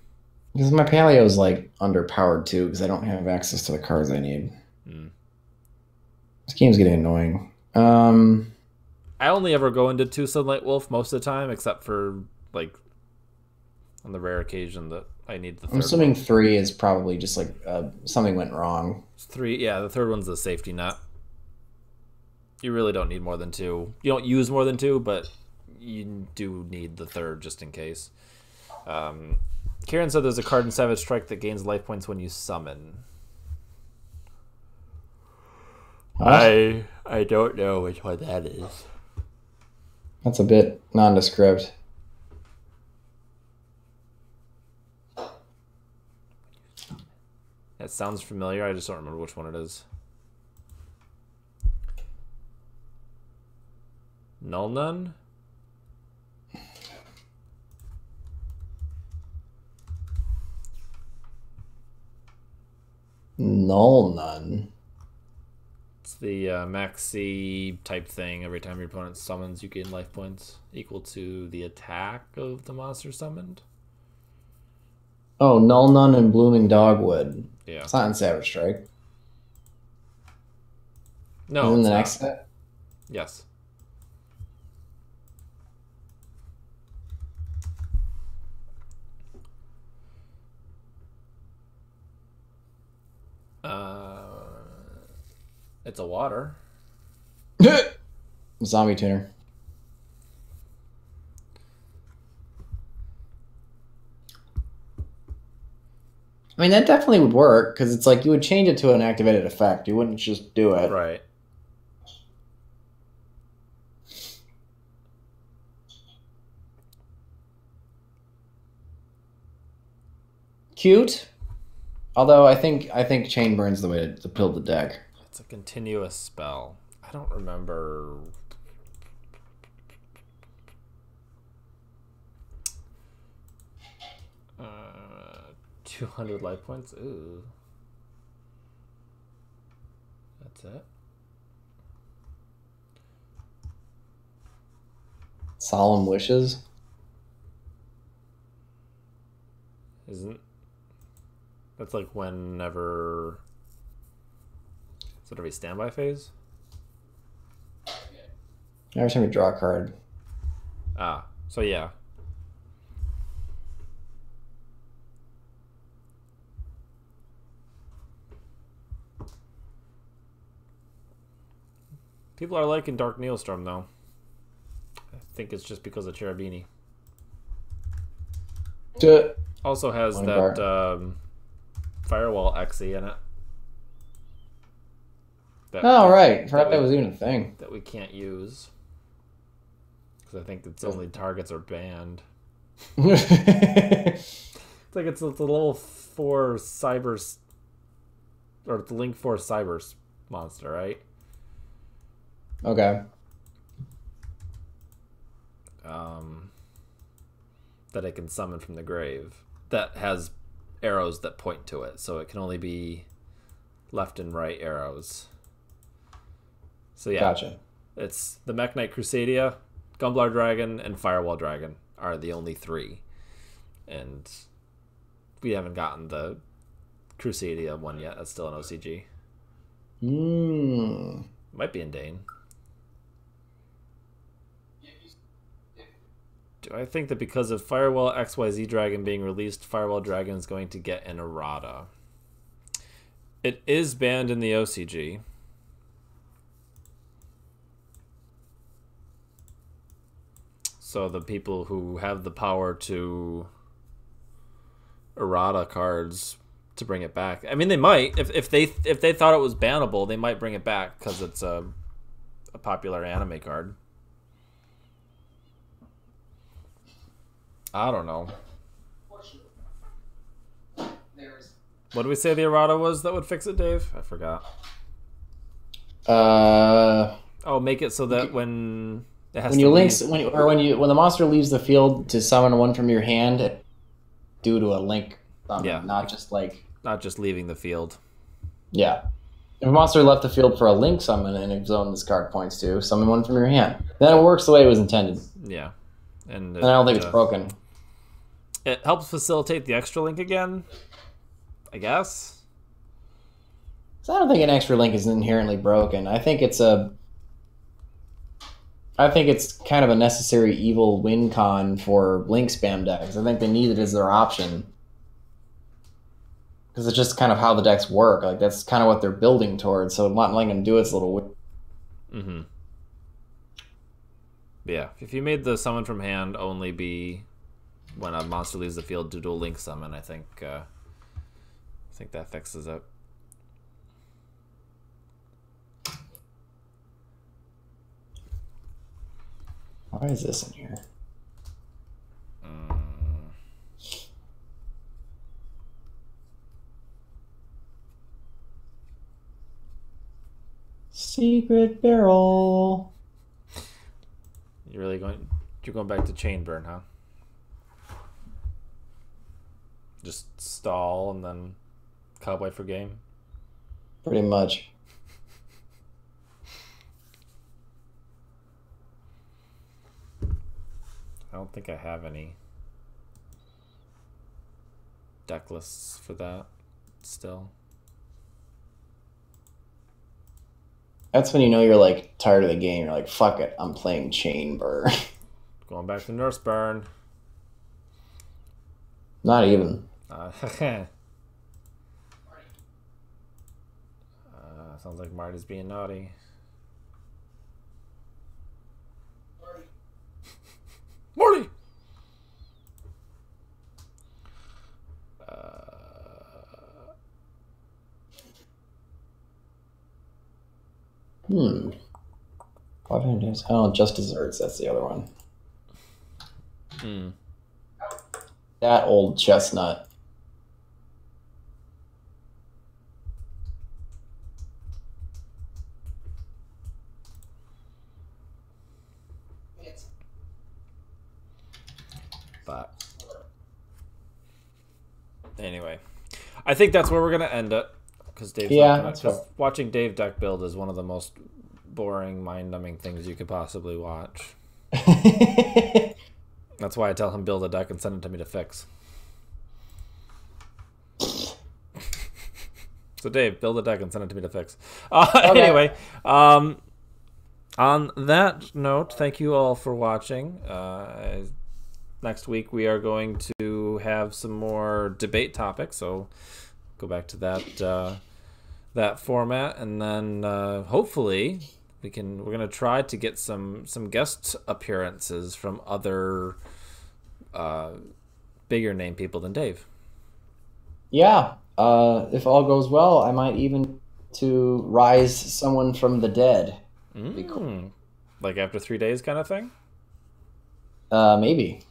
Because my Paleo's like underpowered too, because I don't have access to the cards I need. This game's getting annoying. I only ever go into 2 Sunlight Wolf most of the time, except for, like, on the rare occasion that I need the third I'm assuming one. 3 is probably just like something went wrong. 3, yeah, the third one's the safety net. You really don't need more than 2. You don't use more than 2, but you do need the third just in case. Kieran said there's a card in Savage Strike that gains life points when you summon. I don't know which one that is. That's a bit nondescript. It sounds familiar. I just don't remember which one it is. Null Nun? Null Nun. It's the maxi type thing. Every time your opponent summons, you gain life points equal to the attack of the monster summoned. Oh, Null Nun and Blooming Dogwood. Yeah. It's not in Savage Strike. No. Isn't It's the not. next set? Yes. It's a water. Zombie Tuner. I mean, that definitely would work, because it's like you would change it to an activated effect. You wouldn't just do it. Right. Cute. Although I think Chain Burn's the way to build the deck. It's a continuous spell. I don't remember. 200 life points. Ooh. That's it. Solemn Wishes. Isn't that's like whenever is it every standby phase? Every time you draw a card. Ah, so yeah. People are liking Dark Neostorm though. I think it's just because of Cherubini. Also has One that Firewall XE in it. Oh, right. Forgot that was even a thing. That we can't use. Because I think its only targets are banned. It's like it's a level 4 cyber... Or it's a Link 4 cyber monster, right? Okay. That it can summon from the grave. That has arrows that point to it. So it can only be left and right arrows. So yeah. Gotcha. It's the Mech Knight Crusadia, Gumblar Dragon, and Firewall Dragon are the only 3. And we haven't gotten the Crusadia one yet. That's still an OCG. Might be in Dane. Do I think that because of Firewall XYZ Dragon being released, Firewall Dragon is going to get an errata? It is banned in the OCG. So the people who have the power to errata cards to bring it back. I mean, they might. If they thought it was bannable, they might bring it back because it's a a popular anime card. I don't know. What did we say the errata was that would fix it, Dave? I forgot. Oh, make it so that when it has when you link when the monster leaves the field to summon one from your hand, due to a link summon, Yeah. not just leaving the field. Yeah. If a monster left the field for a link summon in a zone this card points to, summon one from your hand. Then it works the way it was intended. Yeah. And I don't think it's broken. It helps facilitate the extra link again, I guess. So I don't think an extra link is inherently broken. I think it's kind of a necessary evil win con for link spam decks. I think they need it as their option. Because it's just kind of how the decks work. Like, that's kind of what they're building towards. So not letting them do it's a little weird. Mm-hmm. Yeah. If you made the summon from hand only be when a monster leaves the field due to a link summon, I think that fixes it. Why is this in here? Secret barrel. You're going back to chain burn, huh? Just stall and then cowboy for game? Pretty much. I don't think I have any deck lists for that still. That's when you know you're like tired of the game. You're like, fuck it, I'm playing Chain Burn. Going back to Nurse Burn. Not even. Sounds like Marty's being naughty. Morty! Oh, Just Desserts. That's the other one. That old chestnut. But anyway, I think that's where we're gonna end it because watching Dave deck build is one of the most boring, mind-numbing things you could possibly watch. That's why I tell him build a deck and send it to me to fix. So Dave, build a deck and send it to me to fix. Okay. Anyway, on that note, thank you all for watching. Next week we are going to have some more debate topics, so go back to that format, and then hopefully we're gonna try to get some guest appearances from other bigger name people than Dave. Yeah, if all goes well, I might even to rise someone from the dead. Be cool. Like after 3 days, kind of thing. Maybe.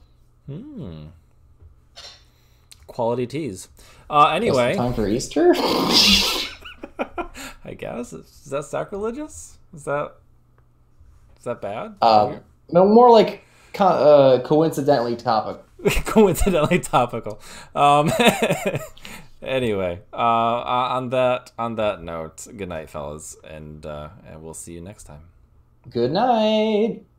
Quality tease. Anyway, time for Easter. I guess is that sacrilegious? Is that bad? No, more like coincidentally topical. Coincidentally topical. Anyway, on that note, good night, fellas, and we'll see you next time. Good night.